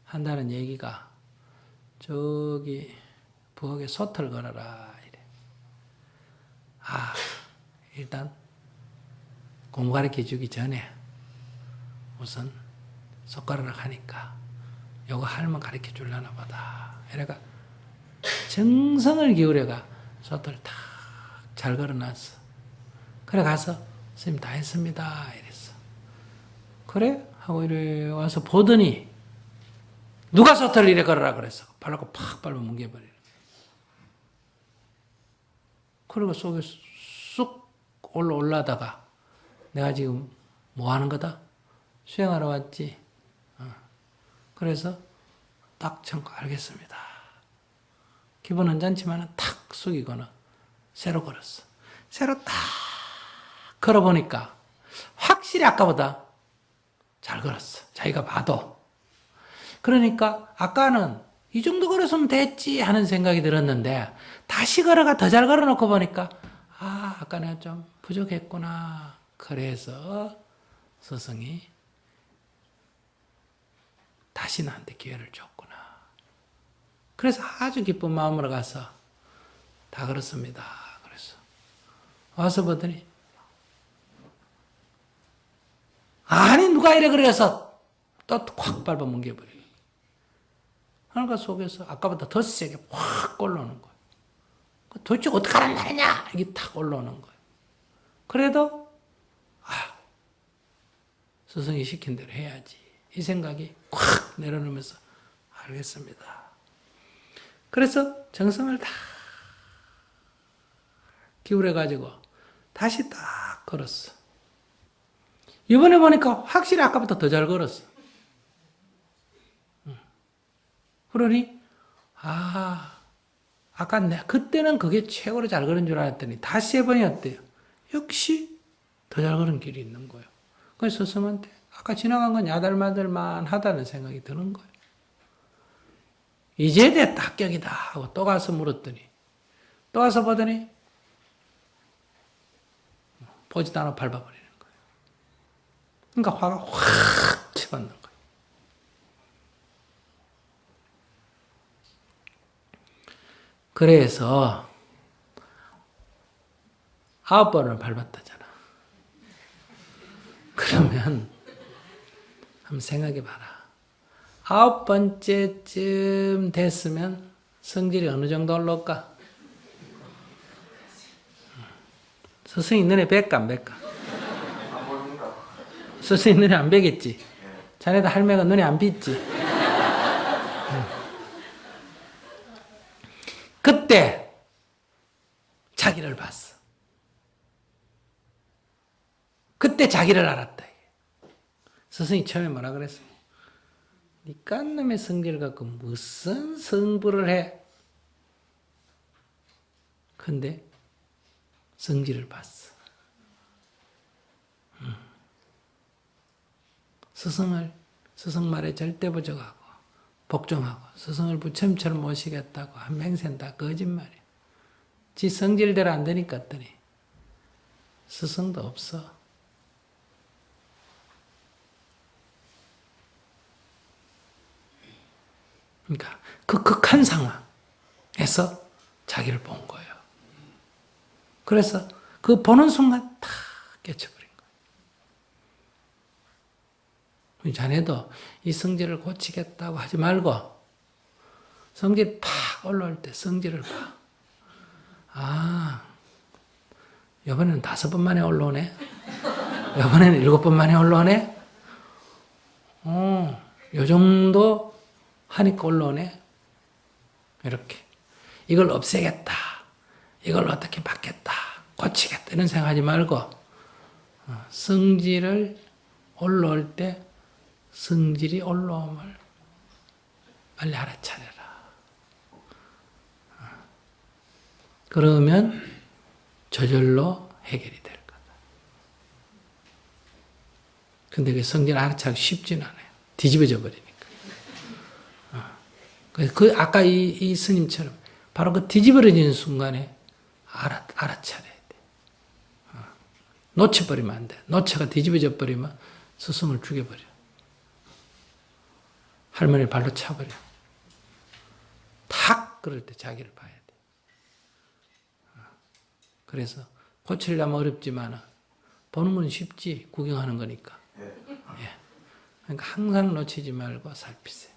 한다는 얘기가 저기 부엌에 솥을 걸어라. 이래. 아, 일단 공부 가르쳐 주기 전에 우선 솥가루락 하니까 요거 할면 가르쳐 줄라나 보다. 이래가 정성을 기울여가 솥을 탁 잘 걸어놨어. 그래 가서 선생님 다 했습니다. 이랬어. 그래? 하고 이래 와서 보더니 누가 솥을 이래 걸어라 그랬어. 발로 팍 밟아 뭉개버리는. 그리고 속에 쑥 올라다가 내가 지금 뭐 하는 거다? 수행하러 왔지. 그래서 딱 참고 알겠습니다. 기분 언짢지만 탁 숙이거나 새로 걸었어. 새로 딱 걸어보니까 확실히 아까보다 잘 걸었어. 자기가 봐도. 그러니까 아까는 이 정도 걸었으면 됐지 하는 생각이 들었는데 다시 걸어가 더 잘 걸어놓고 보니까 아, 아까 내가 좀 부족했구나. 그래서 스승이 다시 나한테 기회를 줬구나. 그래서 아주 기쁜 마음으로 가서 다 걸었습니다. 그래서 와서 보더니 아니 누가 이래 그래서 또 확 밟아 뭉개버리고 그러니까 속에서 아까보다 더 세게 확 올라오는 거예요. 도대체 어떻게 하란 말이냐 이게 탁 올라오는 거예요. 그래도 스승이 시킨 대로 해야지 이 생각이 확 내려놓으면서 알겠습니다. 그래서 정성을 다 기울여가지고 다시 딱 걸었어. 이번에 보니까 확실히 아까보다 더 잘 걸었어. 그러니 아까 그때는 그게 최고로 잘 걸은 줄 알았더니 다시 해보니 어때요? 역시 더 잘 걸은 길이 있는 거예요. 그래서 스승한테 아까 지나간 건 야달마들만 하다는 생각이 드는 거예요. 이제 됐다 합격이다 하고 또 가서 물었더니 또 와서 보더니 보지도 않아 밟아버리는 거예요. 그러니까 화가 확 치받는 거예요. 그래서 9번을 밟았다잖아. 그러면 한번 생각해 봐라. 9번째쯤 됐으면 성질이 어느 정도 올라올까? 스승이 너네 뵐까 안 뵐까? 스승이 너네 안 뵈겠지? 자네도 할매가 너네 안 빚지? 그때 자기를 봤어. 그때 자기를 알았다. 스승이 처음에 뭐라 그랬어? 니 깐놈의 성질을 갖고 무슨 성불을 해? 근데 성질을 봤어. 스승 말에 절대 부족하고 복종하고 스승을 부처님처럼 모시겠다고 한 맹세는 다 거짓말이야. 지 성질대로 안 되니까 했더니 스승도 없어. 그러니까 그 극한 상황에서 자기를 본 거예요. 그래서 그 보는 순간 다 깨쳐버린 거예요. 자네도 이 성질을 고치겠다고 하지 말고 성질 팍 올라올 때 성질을 봐. 이번에는 5번 만에 올라오네. 이번에는 7번 만에 올라오네. 요 정도 하니까 올라오네. 이렇게. 이걸 없애겠다. 이걸 어떻게 바뀌겠다. 고치겠다. 이런 생각하지 말고 성질을 올라올 때 성질이 올라옴을 빨리 알아차려라. 그러면 저절로 해결이 될 거다. 근데 그 성질 알아차기 쉽진 않아요. 뒤집어져 버리니까. 아까 이 스님처럼 바로 그 뒤집어지는 순간에 알아차려야 돼. 놓쳐버리면 안 돼. 놓쳐가 뒤집어져 버리면 스승을 죽여버려. 할머니를 발로 차버려. 탁 그럴 때 자기를 봐야 돼. 그래서 고치려면 어렵지만 보는 건 쉽지, 구경하는 거니까. 예. 그러니까 항상 놓치지 말고 살피세요.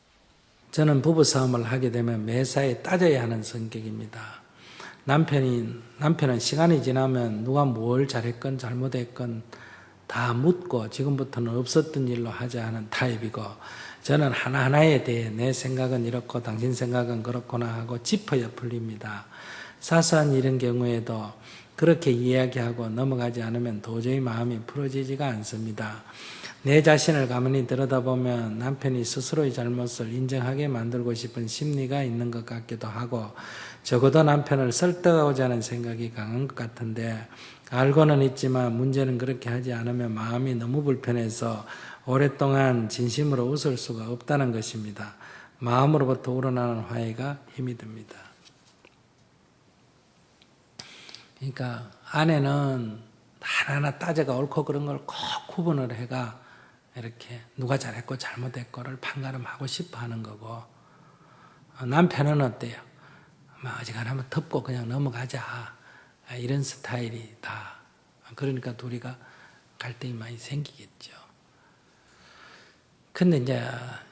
저는 부부싸움을 하게 되면 매사에 따져야 하는 성격입니다. 남편은 시간이 지나면 누가 뭘 잘했건 잘못했건 다 묻고 지금부터는 없었던 일로 하자 하는 타입이고, 저는 하나하나에 대해 내 생각은 이렇고 당신 생각은 그렇구나 하고 짚어야 풀립니다. 사소한 일인 경우에도 그렇게 이야기하고 넘어가지 않으면 도저히 마음이 풀어지지가 않습니다. 내 자신을 가만히 들여다보면 남편이 스스로의 잘못을 인정하게 만들고 싶은 심리가 있는 것 같기도 하고, 적어도 남편을 설득하고자 하는 생각이 강한 것 같은데, 알고는 있지만 문제는 그렇게 하지 않으면 마음이 너무 불편해서 오랫동안 진심으로 웃을 수가 없다는 것입니다. 마음으로부터 우러나는 화해가 힘이 듭니다. 그러니까 아내는 하나하나 따져가 옳고 그런 걸 꼭 구분을 해가 이렇게 누가 잘했고 잘못했고를 판가름하고 싶어 하는 거고, 남편은 어때요? 어지간하면 덮고 그냥 넘어가자, 이런 스타일이다. 그러니까 둘이가 갈등이 많이 생기겠죠. 근데 이제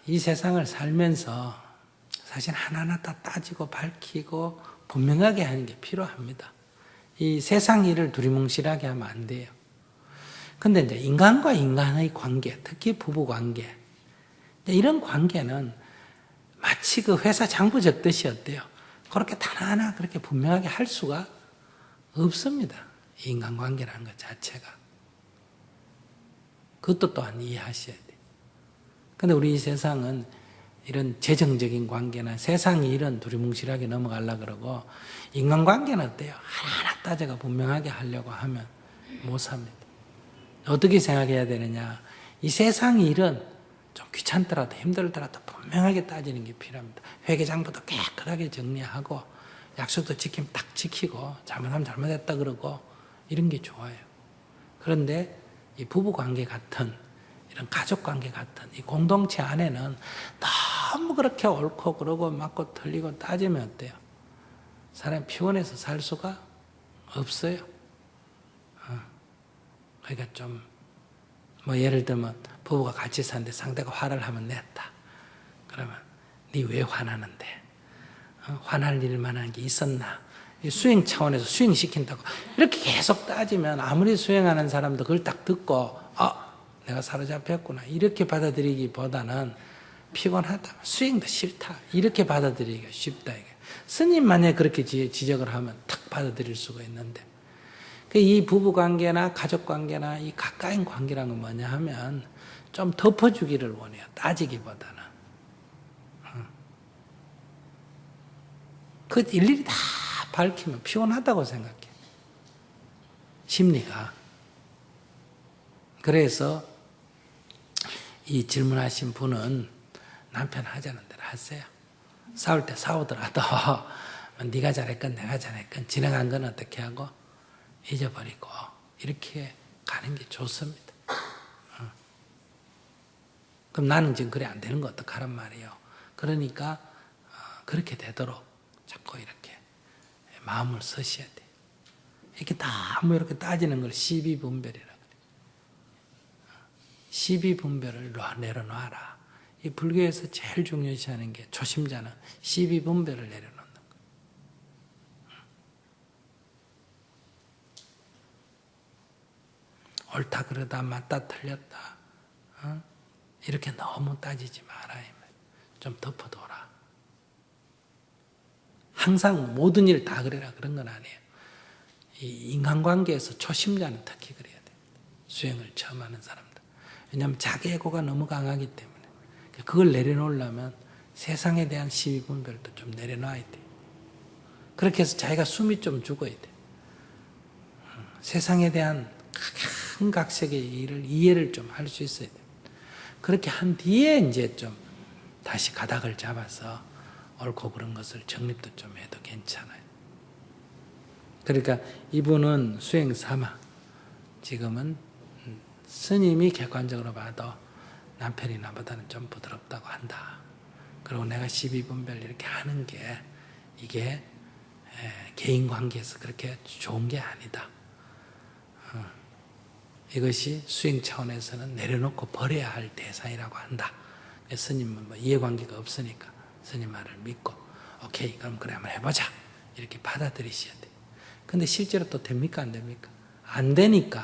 이 세상을 살면서 사실 하나하나 다 따지고 밝히고 분명하게 하는 게 필요합니다. 이 세상 일을 두리뭉실하게 하면 안 돼요. 근데 이제 인간과 인간의 관계, 특히 부부 관계, 이런 관계는 마치 그 회사 장부 적듯이 어때요? 그렇게 하나하나 그렇게 분명하게 할 수가 없습니다. 인간관계라는 것 자체가. 그것도 또한 이해하셔야 돼요. 근데 우리 이 세상은 이런 재정적인 관계나 세상 일은 두리뭉실하게 넘어가려고 그러고, 인간관계는 어때요? 하나하나 따져가 분명하게 하려고 하면 못 삽니다. 어떻게 생각해야 되느냐? 이 세상 일은 좀 귀찮더라도 힘들더라도 분명하게 따지는 게 필요합니다. 회계장부도 깨끗하게 정리하고 약속도 지키면 딱 지키고 잘못하면 잘못했다 그러고 이런 게 좋아요. 그런데 이 부부관계 같은 이런 가족관계 같은 이 공동체 안에는 너무 그렇게 옳고 그러고 맞고 틀리고 따지면 어때요? 사람이 피곤해서 살 수가 없어요. 그러니까 좀 예를 들면 부부가 같이 사는데 상대가 화를 하면 냈다. 그러면 네 왜 화나는데? 화날 일 만한 게 있었나? 수행 차원에서 수행시킨다고 이렇게 계속 따지면 아무리 수행하는 사람도 그걸 딱 듣고 내가 사로잡혔구나 이렇게 받아들이기보다는 피곤하다, 수행도 싫다 이렇게 받아들이기가 쉽다. 이게. 스님 만약에 그렇게 지적을 하면 탁 받아들일 수가 있는데, 이 부부관계나 가족관계나 이 가까운 관계라는 건 뭐냐 하면 좀 덮어주기를 원해요. 따지기보다는. 그 일일이 다 밝히면 피곤하다고 생각해. 심리가. 그래서 이 질문하신 분은 남편 하자는 대로 하세요. 싸울 때 싸우더라도 네가 잘했건 내가 잘했건 지나간 건 어떻게 하고 잊어버리고 이렇게 가는 게 좋습니다. 그럼 나는 지금 그래 안 되는 거 어떡하란 말이에요. 그러니까 그렇게 되도록 자꾸 이렇게 마음을 쓰셔야 돼요. 이렇게 다 이렇게 따지는 걸 시비분별이라고 그래요. 시비분별을 내려놔라. 이 불교에서 제일 중요시하는 게 초심자는 시비분별을 내려놓는 거예요. 옳다 그러다 맞다 틀렸다 이렇게 너무 따지지 마라. 좀 덮어둬라. 항상 모든 일 다 그래라 그런 건 아니에요. 이 인간관계에서 초심자는 특히 그래야 돼요. 수행을 처음 하는 사람들. 왜냐하면 자기 에고가 너무 강하기 때문에 그걸 내려놓으려면 세상에 대한 시비분별도 좀 내려놔야 돼요. 그렇게 해서 자기가 숨이 좀 죽어야 돼요. 세상에 대한 각색의 일을 이해를 좀 할 수 있어야 돼요. 그렇게 한 뒤에 이제 좀 다시 가닥을 잡아서 옳고 그런 것을 정립도 좀 해도 괜찮아요. 그러니까 이분은 수행 삼아 지금은 스님이 객관적으로 봐도 남편이 나보다는 좀 부드럽다고 한다. 그리고 내가 시비분별 이렇게 하는 게 이게 개인 관계에서 그렇게 좋은 게 아니다. 이것이 수행 차원에서는 내려놓고 버려야 할 대상이라고 한다. 스님은 뭐 이해관계가 없으니까 스님 말을 믿고 오케이 그럼 그래 한번 해보자 이렇게 받아들이셔야 돼요. 근데 실제로 또 됩니까 안 됩니까? 안 되니까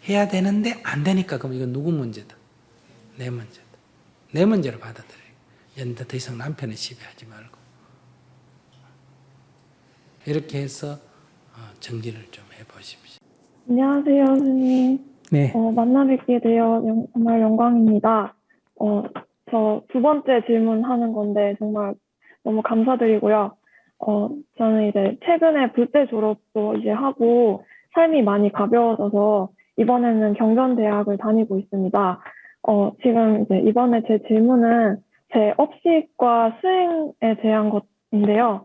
해야 되는데 안 되니까 그럼 이건 누구 문제다? 내 문제다. 내 문제로 받아들여요. 이제 더 이상 남편을 시비하지 말고 이렇게 해서 정리를 좀 해보십시오. 안녕하세요, 스님. 네. 만나 뵙게 되어 정말 영광입니다. 저 두 번째 질문하는 건데 정말 너무 감사드리고요. 저는 이제 최근에 불대 졸업도 이제 하고 삶이 많이 가벼워져서 이번에는 경전대학을 다니고 있습니다. 지금 이제 이번에 제 질문은 제 업식과 수행에 대한 것인데요.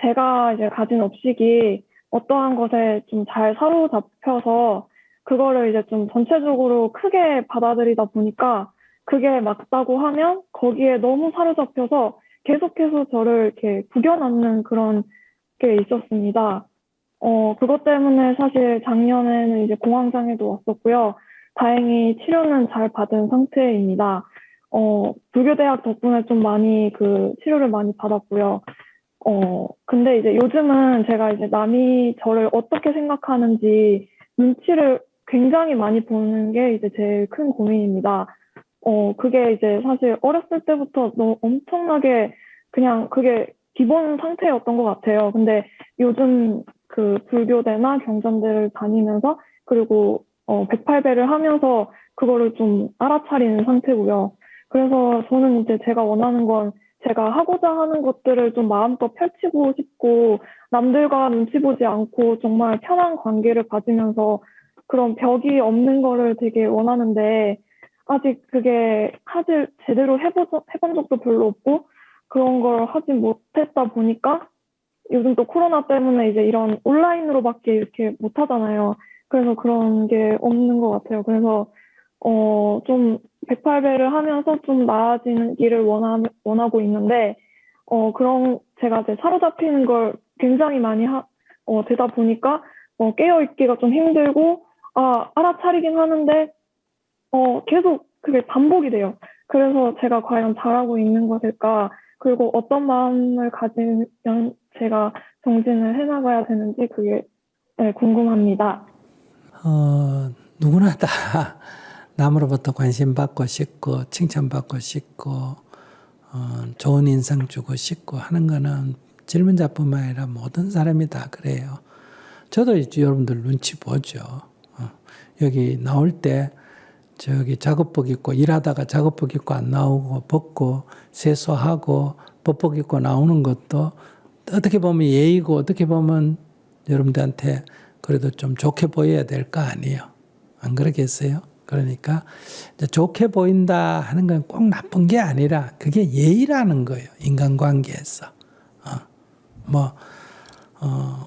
제가 이제 가진 업식이 어떠한 것에 좀 잘 사로잡혀서 그거를 이제 좀 전체적으로 크게 받아들이다 보니까 그게 맞다고 하면 거기에 너무 사로잡혀서 계속해서 저를 이렇게 구겨넣는 그런 게 있었습니다. 그것 때문에 사실 작년에는 이제 공황장애도 왔었고요. 다행히 치료는 잘 받은 상태입니다. 불교대학 덕분에 좀 많이 그 치료를 많이 받았고요. 근데 이제 요즘은 제가 이제 남이 저를 어떻게 생각하는지 눈치를 굉장히 많이 보는 게 이제 제일 큰 고민입니다. 그게 이제 사실 어렸을 때부터 너무 엄청나게 그냥 그게 기본 상태였던 것 같아요. 근데 요즘 그 불교대나 경전대를 다니면서 그리고 108배를 하면서 그거를 좀 알아차리는 상태고요. 그래서 저는 이제 제가 원하는 건 제가 하고자 하는 것들을 좀 마음껏 펼치고 싶고 남들과 눈치 보지 않고 정말 편한 관계를 가지면서 그런 벽이 없는 거를 되게 원하는데 아직 그게 제대로 해본 적도 별로 없고 그런 걸 하지 못했다 보니까 요즘 또 코로나 때문에 이제 이런 온라인으로밖에 이렇게 못 하잖아요. 그래서 그런 게 없는 것 같아요. 그래서 좀 108배를 하면서 좀 나아지는 길을 원하고 있는데 그런 제가 이제 사로잡히는 걸 굉장히 많이 되다 보니까 깨어있기가 좀 힘들고 알아차리긴 하는데 계속 그게 반복이 돼요. 그래서 제가 과연 잘하고 있는 것일까? 그리고 어떤 마음을 가지면 제가 정진을 해나가야 되는지 그게 궁금합니다. 누구나 다 남으로부터 관심받고 싶고 칭찬받고 싶고 좋은 인상 주고 싶고 하는 거는 질문자뿐만 아니라 모든 사람이 다 그래요. 저도 여러분들 눈치 보죠. 여기 나올 때 저기 작업복 입고 일하다가 작업복 입고 안 나오고 벗고 세수하고 법복 입고 나오는 것도 어떻게 보면 예의고 어떻게 보면 여러분들한테 그래도 좀 좋게 보여야 될 거 아니에요. 안 그러겠어요? 그러니까 이제 좋게 보인다 하는 건 꼭 나쁜 게 아니라 그게 예의라는 거예요. 인간관계에서.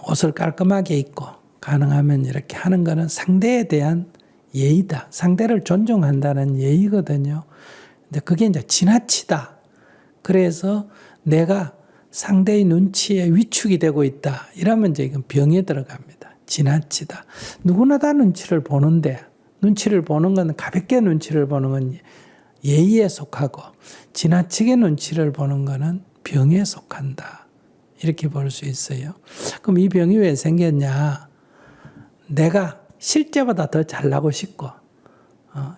옷을 깔끔하게 입고 가능하면 이렇게 하는 거는 상대에 대한 예의다. 상대를 존중한다는 예의거든요. 근데 그게 이제 지나치다. 그래서 내가 상대의 눈치에 위축이 되고 있다. 이러면 이제 이건 병에 들어갑니다. 지나치다. 누구나 다 눈치를 보는데 눈치를 보는 건 가볍게 눈치를 보는 건 예의에 속하고 지나치게 눈치를 보는 거는 병에 속한다. 이렇게 볼 수 있어요. 그럼 이 병이 왜 생겼냐? 내가 실제보다 더 잘나고 싶고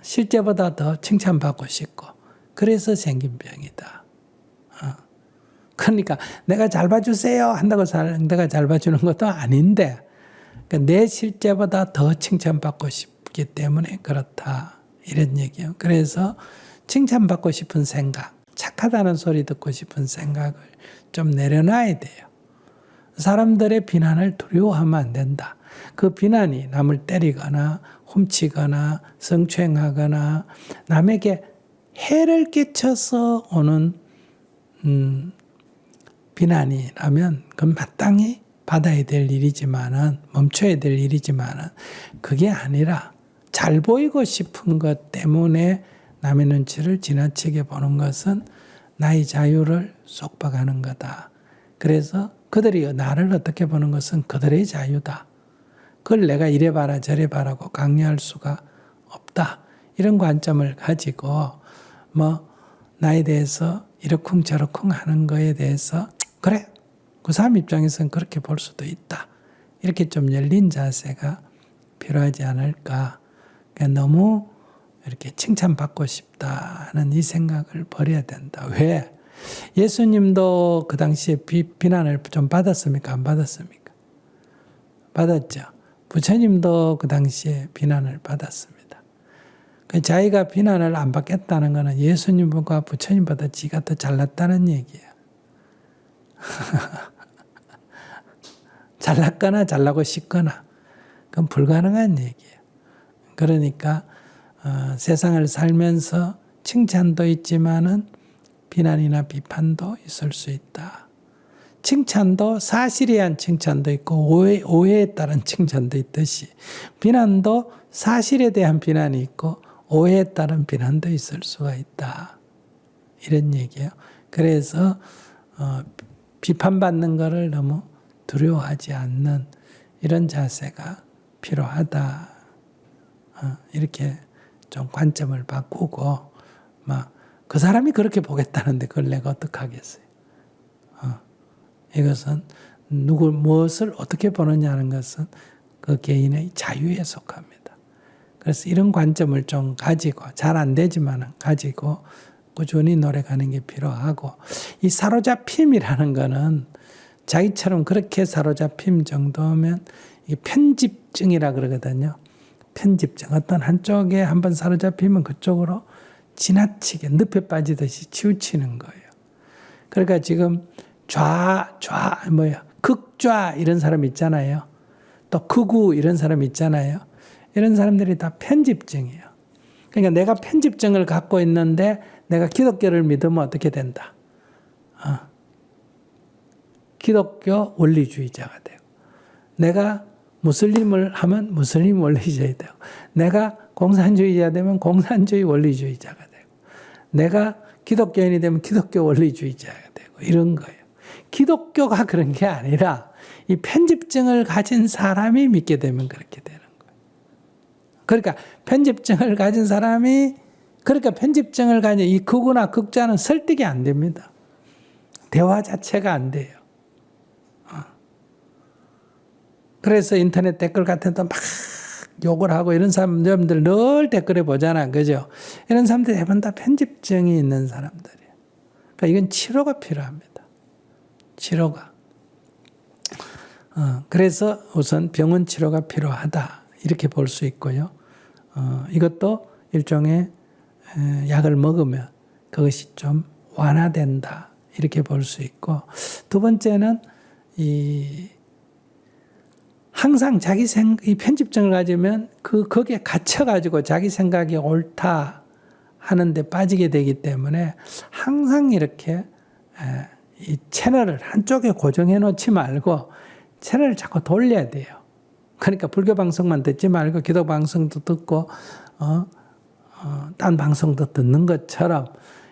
실제보다 더 칭찬받고 싶고 그래서 생긴 병이다. 그러니까 내가 잘 봐주세요 한다고 상대가 잘 봐주는 것도 아닌데 그러니까 내 실제보다 더 칭찬받고 싶기 때문에 그렇다. 이런 얘기예요. 그래서 칭찬받고 싶은 생각, 착하다는 소리 듣고 싶은 생각을 좀 내려놔야 돼요. 사람들의 비난을 두려워하면 안 된다. 그 비난이 남을 때리거나 훔치거나 성추행하거나 남에게 해를 끼쳐서 오는 비난이라면 그건 마땅히 받아야 될 일이지만은 멈춰야 될 일이지만은 그게 아니라 잘 보이고 싶은 것 때문에 남의 눈치를 지나치게 보는 것은 나의 자유를 속박하는 거다. 그래서 그들이 나를 어떻게 보는 것은 그들의 자유다. 그걸 내가 이래 봐라 저래 봐라고 강요할 수가 없다. 이런 관점을 가지고 뭐 나에 대해서 이러쿵저러쿵 하는 거에 대해서 그래 그 사람 입장에서는 그렇게 볼 수도 있다. 이렇게 좀 열린 자세가 필요하지 않을까. 그러니까 너무 이렇게 칭찬받고 싶다 하는 이 생각을 버려야 된다. 왜? 예수님도 그 당시에 비난을 좀 받았습니까? 안 받았습니까? 받았죠. 부처님도 그 당시에 비난을 받았습니다. 자기가 비난을 안 받겠다는 것은 예수님과 부처님보다 지가 더 잘났다는 얘기예요. 잘났거나 잘나고 싶거나 그건 불가능한 얘기예요. 그러니까 세상을 살면서 칭찬도 있지만은 비난이나 비판도 있을 수 있다. 칭찬도 사실에 대한 칭찬도 있고 오해에 따른 칭찬도 있듯이 비난도 사실에 대한 비난이 있고 오해에 따른 비난도 있을 수가 있다. 이런 얘기예요. 그래서 비판받는 것을 너무 두려워하지 않는 이런 자세가 필요하다. 이렇게 좀 관점을 바꾸고 막 그 사람이 그렇게 보겠다는데 그걸 내가 어떡하겠어요. 이것은 무엇을 어떻게 보느냐는 것은 그 개인의 자유에 속합니다. 그래서 이런 관점을 좀 가지고 잘 안 되지만 가지고 꾸준히 노력하는 게 필요하고 이 사로잡힘이라는 거는 자기처럼 그렇게 사로잡힘 정도면 이게 편집증이라 그러거든요. 편집증. 어떤 한쪽에 한번 사로잡히면 그쪽으로 지나치게 늪에 빠지듯이 치우치는 거예요. 그러니까 지금 극좌 이런 사람 있잖아요. 또 극우 이런 사람 있잖아요. 이런 사람들이 다 편집증이에요. 그러니까 내가 편집증을 갖고 있는데 내가 기독교를 믿으면 어떻게 된다? 기독교 원리주의자가 되고 내가 무슬림을 하면 무슬림 원리주의자 되고 내가 공산주의자 되면 공산주의 원리주의자가 되고 내가 기독교인이 되면 기독교 원리주의자가 되고 이런 거예요. 기독교가 그런 게 아니라 이 편집증을 가진 사람이 믿게 되면 그렇게 되는 거예요. 그러니까 편집증을 가진 사람이 편집증을 가진 이 극우나 극좌는 설득이 안 됩니다. 대화 자체가 안 돼요. 그래서 인터넷 댓글 같은 데 막 욕을 하고 이런 사람들 늘 댓글에 보잖아. 그죠? 이런 사람들 대부분 다 편집증이 있는 사람들이에요. 그러니까 이건 치료가 필요합니다. 치료가. 그래서 우선 병원 치료가 필요하다. 이렇게 볼 수 있고요. 이것도 일종의 약을 먹으면 그것이 좀 완화된다. 이렇게 볼 수 있고 두 번째는 항상 이 편집증을 가지면 거기에 갇혀가지고 자기 생각이 옳다 하는데 빠지게 되기 때문에 항상 이렇게 이 채널을 한쪽에 고정해 놓지 말고 채널을 자꾸 돌려야 돼요. 그러니까 불교 방송만 듣지 말고 기독 방송도 듣고 딴 방송도 듣는 것처럼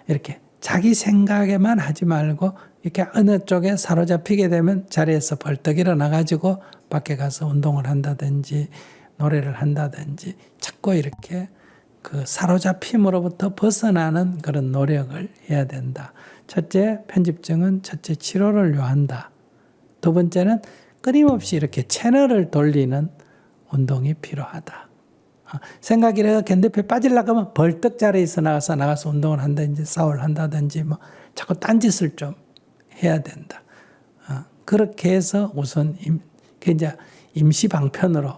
이렇게 자기 생각에만 하지 말고 이렇게 어느 쪽에 사로잡히게 되면 자리에서 벌떡 일어나가지고 밖에 가서 운동을 한다든지 노래를 한다든지 자꾸 이렇게 그 사로잡힘으로부터 벗어나는 그런 노력을 해야 된다. 첫째, 편집증은 첫째 치료를 요한다. 두 번째는 끊임없이 이렇게 채널을 돌리는 운동이 필요하다. 생각이 이렇게 늪에 빠지려고 하면 벌떡 자리에서 나가서 운동을 한다든지 싸움을 한다든지 뭐 자꾸 딴짓을 좀 해야 된다. 그렇게 해서 우선 이제 임시 방편으로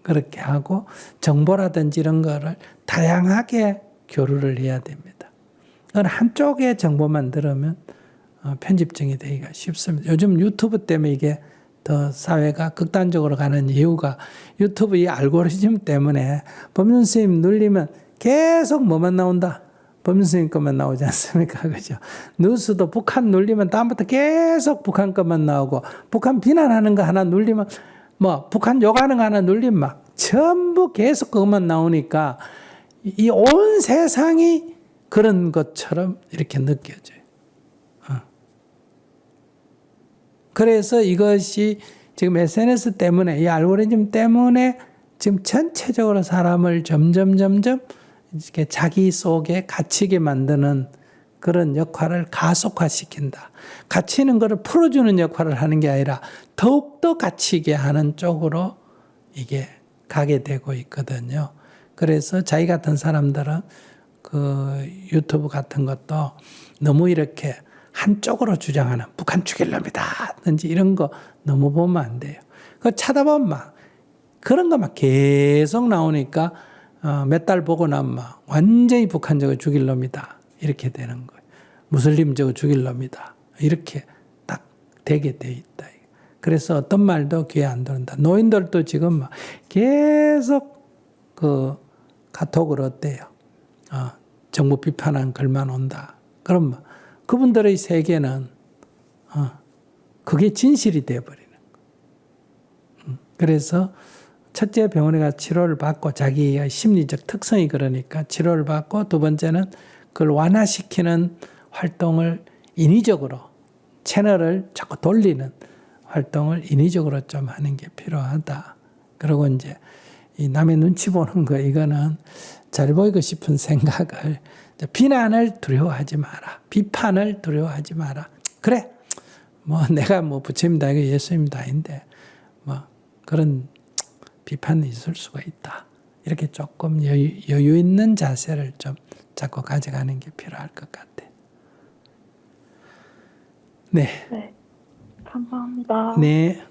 그렇게 하고 정보라든지 이런 거를 다양하게 교류를 해야 됩니다. 한쪽의 정보만 들으면 편집증이 되기가 쉽습니다. 요즘 유튜브 때문에 이게 더 사회가 극단적으로 가는 이유가 유튜브 이 알고리즘 때문에 법륜 스님 눌리면 계속 뭐만 나온다? 법륜 스님 것만 나오지 않습니까? 그죠? 뉴스도 북한 눌리면 다음부터 계속 북한 것만 나오고 북한 비난하는 거 하나 눌리면 뭐 북한 욕하는 거 하나 눌리면 막 전부 계속 그것만 나오니까 이 온 세상이 그런 것처럼 이렇게 느껴져요. 그래서 이것이 지금 SNS 때문에, 이 알고리즘 때문에 지금 전체적으로 사람을 점점 이렇게 자기 속에 갇히게 만드는 그런 역할을 가속화시킨다. 갇히는 것을 풀어주는 역할을 하는 게 아니라 더욱더 갇히게 하는 쪽으로 이게 가게 되고 있거든요. 그래서 자기 같은 사람들은 그 유튜브 같은 것도 너무 이렇게 한쪽으로 주장하는 북한 죽일 놈이다 든지 이런 거 너무 보면 안 돼요. 그거 쳐다보면 막 그런 거 막 계속 나오니까 몇 달 보고 나면 막 완전히 북한 저거 죽일 놈이다 이렇게 되는 거예요. 무슬림 저거 죽일 놈이다 이렇게 딱 되게 돼 있다. 그래서 어떤 말도 귀에 안 들어온다. 노인들도 지금 막 계속 그 카톡을 어때요? 정부 비판한 글만 온다. 그럼 뭐 그분들의 세계는 그게 진실이 되어버리는 거예요. 그래서 첫째 병원에 가서 치료를 받고 자기의 심리적 특성이 그러니까 치료를 받고 두 번째는 그걸 완화시키는 활동을 인위적으로 채널을 자꾸 돌리는 활동을 인위적으로 좀 하는 게 필요하다. 그리고 이제 이 남의 눈치 보는 거 이거는 잘 보이고 싶은 생각을 비난을 두려워하지 마라. 비판을 두려워하지 마라. 그래. 뭐 내가 뭐 부처입니다. 이거 예수입니다. 아닌데 뭐 그런 비판이 있을 수가 있다. 이렇게 조금 여유 있는 자세를 좀 자꾸 가져가는 게 필요할 것 같아. 네. 네, 감사합니다. 네.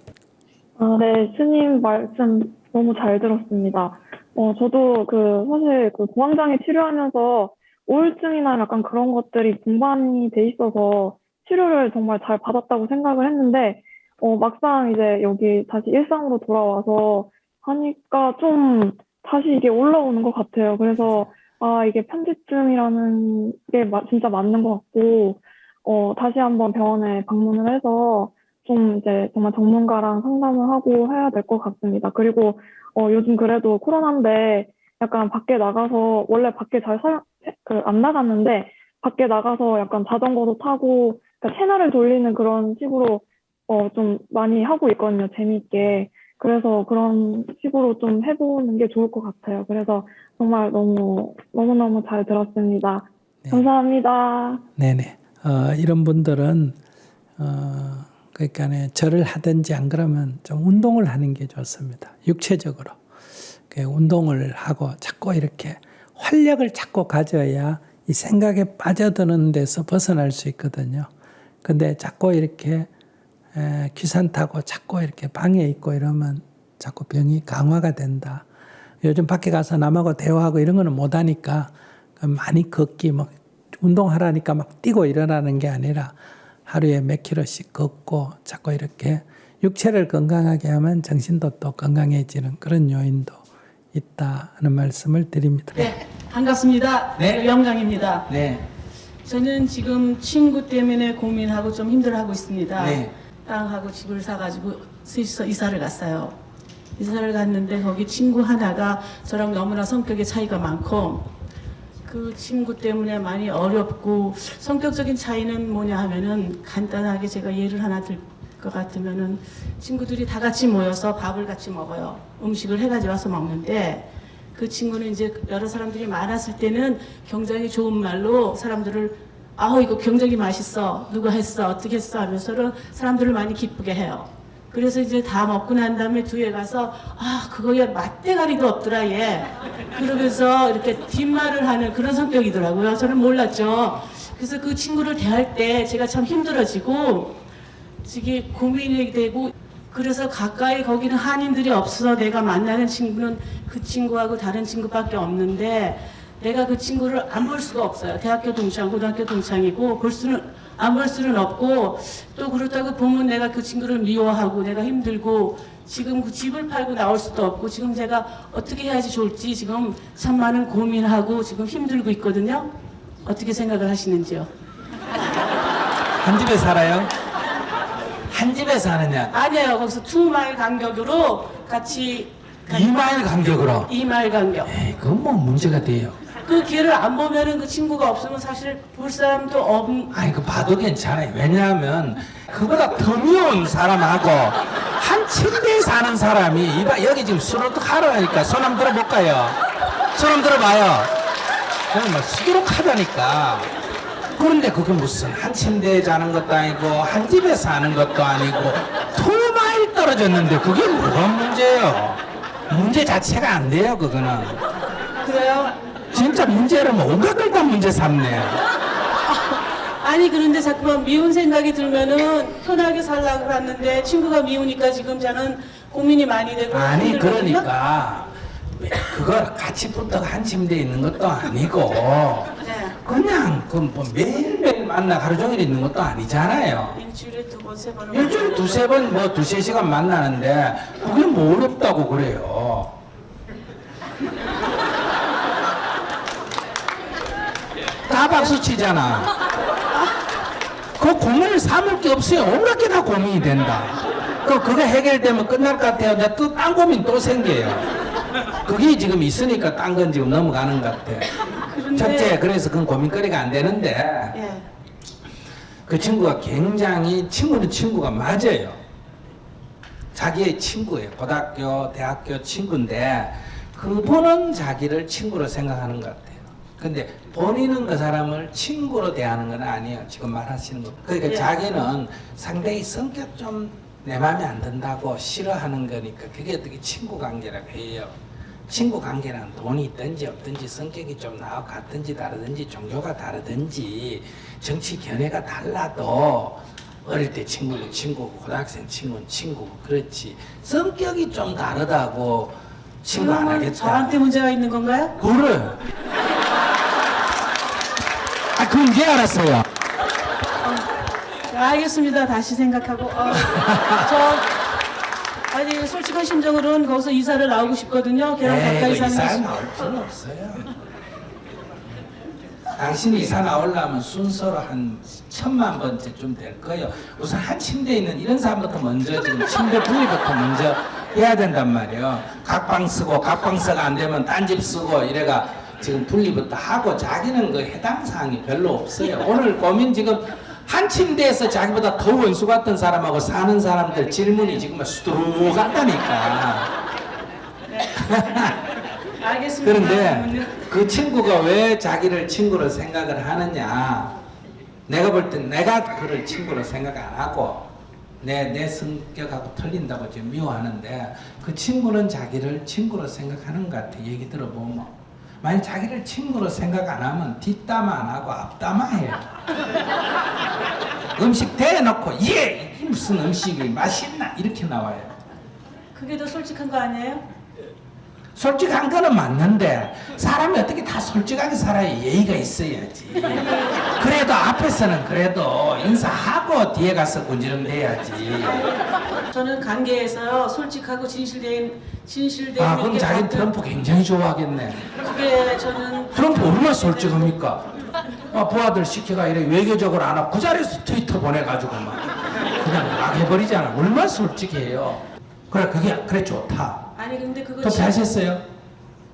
네, 스님 말씀 너무 잘 들었습니다. 저도 사실 공황장애 치료하면서 우울증이나 약간 그런 것들이 동반이 돼 있어서 치료를 정말 잘 받았다고 생각을 했는데, 막상 이제 여기 다시 일상으로 돌아와서 하니까 좀 다시 이게 올라오는 것 같아요. 그래서, 이게 편집증이라는 게 진짜 맞는 것 같고, 다시 한번 병원에 방문을 해서 좀 이제 정말 전문가랑 상담을 하고 해야 될 것 같습니다. 그리고, 요즘 그래도 코로나인데 약간 밖에 나가서, 원래 밖에 안 나갔는데, 밖에 나가서 약간 자전거도 타고, 그러니까 채널을 돌리는 그런 식으로, 좀 많이 하고 있거든요. 재미있게. 그래서 그런 식으로 좀 해보는 게 좋을 것 같아요. 그래서 정말 너무너무 잘 들었습니다. 네. 감사합니다. 네네. 이런 분들은, 그러니까 절을 하든지 안 그러면 좀 운동을 하는 게 좋습니다. 육체적으로. 운동을 하고 자꾸 이렇게 활력을 자꾸 가져야 이 생각에 빠져드는 데서 벗어날 수 있거든요. 근데 자꾸 이렇게 귀산 타고 자꾸 이렇게 방에 있고 이러면 자꾸 병이 강화가 된다. 요즘 밖에 가서 남하고 대화하고 이런 거는 못 하니까 많이 걷기, 막 운동하라니까 막 뛰고 일어나는 게 아니라 하루에 몇 킬로씩 걷고 자꾸 이렇게 육체를 건강하게 하면 정신도 또 건강해지는 그런 요인도 있다 하는 말씀을 드립니다. 네, 반갑습니다. 네. 영광입니다. 네. 저는 지금 친구 때문에 고민하고 좀 힘들어하고 있습니다. 네. 땅하고 집을 사가지고 셋이서 이사를 갔어요. 이사를 갔는데 거기 친구 하나가 저랑 너무나 성격의 차이가 많고 그 친구 때문에 많이 어렵고 성격적인 차이는 뭐냐 하면은 간단하게 제가 예를 하나 들 것 같으면은 친구들이 다 같이 모여서 밥을 같이 먹어요. 음식을 해가지고 와서 먹는데 그 친구는 이제 여러 사람들이 많았을 때는 굉장히 좋은 말로 사람들을 이거 굉장히 맛있어. 누가 했어? 어떻게 했어? 하면서 사람들을 많이 기쁘게 해요. 그래서 이제 다 먹고 난 다음에 뒤에 가서 그거야 맛대가리도 없더라 얘. 그러면서 이렇게 뒷말을 하는 그런 성격이더라고요. 저는 몰랐죠. 그래서 그 친구를 대할 때 제가 참 힘들어지고 이게 고민이 되고 그래서 가까이 거기는 한인들이 없어서 내가 만나는 친구는 그 친구하고 다른 친구밖에 없는데 내가 그 친구를 안 볼 수가 없어요. 대학교 동창, 고등학교 동창이고 안 볼 수는 없고 또 그렇다고 보면 내가 그 친구를 미워하고 내가 힘들고 지금 그 집을 팔고 나올 수도 없고 지금 제가 어떻게 해야지 좋을지 지금 참 많은 고민하고 지금 힘들고 있거든요. 어떻게 생각을 하시는지요? 한 집에 살아요? 한 집에 사느냐? 아니에요. 거기서 2마일 간격으로 같이 2마일 간격으로? 2마일 간격. 에이, 그건 뭐 문제가 돼요. 그 기회를 안 보면은 그 친구가 없으면 사실 볼 사람도 아니 그 봐도 괜찮아요. 왜냐하면 그보다 더 미운 사람하고 한 침대에 사는 사람이 여기 지금 술을 하러 가니까 손 한번 들어볼까요? 손 한번 들어봐요. 그냥 막 수두룩하다니까. 그런데 그게 무슨 한 침대에 자는 것도 아니고 한 집에 사는 것도 아니고 2마일 떨어졌는데 그게 뭐가 문제예요? 문제 자체가 안 돼요 그거는. 그래요? 진짜 문제를 뭐 온갖 걸 다 문제 삼네. 아니 그런데 자꾸만 미운 생각이 들면은 편하게 살라고 했는데 친구가 미우니까 지금 저는 고민이 많이 되고 아니 힘들거든요. 그러니까 그걸 같이 붙어 한 침대에 있는 것도 아니고 네. 그냥 그 뭐 매일매일 만나 하루 종일 있는 것도 아니잖아요. 일주일에 2번, 3번 일주일에 2-3번 뭐 2-3시간 만나는데 그게 뭐 어렵다고 그래요. 다 박수 치잖아. 그 고민을 삼을 게 없어요. 온갖 게 다 고민이 된다. 그거 해결되면 끝날 것 같아요. 근데 또 딴 고민 또 생겨요. 그게 지금 있으니까 딴 건 지금 넘어가는 것 같아. 그런데- 첫째, 그래서 그건 고민거리가 안 되는데 예. 그 친구가 굉장히 친구는 친구가 맞아요. 자기의 친구예요. 고등학교, 대학교 친구인데 그분은 자기를 친구로 생각하는 것 같아요. 근데 본인은 그 사람을 친구로 대하는 건 아니에요. 지금 말하시는 거. 그러니까 예. 자기는 상대의 성격 좀 내 마음에 안 든다고 싫어하는 거니까 그게 어떻게 친구 관계라고 해요. 친구 관계는 돈이 있든지 없든지 성격이 좀 나와 같든지 다르든지 종교가 다르든지 정치 견해가 달라도 어릴 때 친구는 친구고 고등학생 친구는 친구고 그렇지 성격이 좀 다르다고 친구 안 그러면 하겠다. 저한테 문제가 있는 건가요? 그래. 그건 이제 알았어요. 알겠습니다. 다시 생각하고. 아니 솔직한 심정으로는 거기서 이사를 나오고 싶거든요. 걔랑 가까이 이사 사는 나올 필요 없어요. 당신이 이사 나오려면 순서로 한 1000만 번째쯤 될 거예요. 우선 한 침대에 있는 이런 사람부터 먼저 지금 침대 분리부터 먼저 해야 된단 말이에요. 각방 쓰고 각방 써가 안 되면 딴 집 쓰고 이래가 지금 분리부터 하고 자기는 그 해당 사항이 별로 없어요. 오늘 고민 지금 한 침대에서 자기보다 더 원수 같은 사람하고 사는 사람들 질문이 지금 수두룩 한다니까. 알겠습니다. 그런데 그 친구가 왜 자기를 친구로 생각을 하느냐. 내가 볼 땐 내가 그를 친구로 생각 안 하고 내 성격하고 틀린다고 지금 미워하는데 그 친구는 자기를 친구로 생각하는 것 같아. 얘기 들어보면. 만약 자기를 친구로 생각 안 하면 뒷담화 안 하고 앞담화 해요. 음식 대놓고 예! 이게 무슨 음식이 맛있나? 이렇게 나와요. 그게 더 솔직한 거 아니에요? 솔직한 거는 맞는데 사람이 어떻게 다 솔직하게 살아야 예의가 있어야지. 그래도 앞에서는 그래도 인사하고 뒤에 가서 군지름대야지. 저는 관계에서요 솔직하고 진실된 그럼 게 자기는 가끔- 트럼프 굉장히 좋아하겠네. 그게 저는 트럼프 얼마나 솔직합니까? 부하들 시켜가 이래 외교적으로 안 하고 그 자리에서 트위터 보내가지고 막 그냥 막 해버리잖아. 얼마나 솔직해요. 그래 좋다. 아니 근데 그거 또 하셨어요?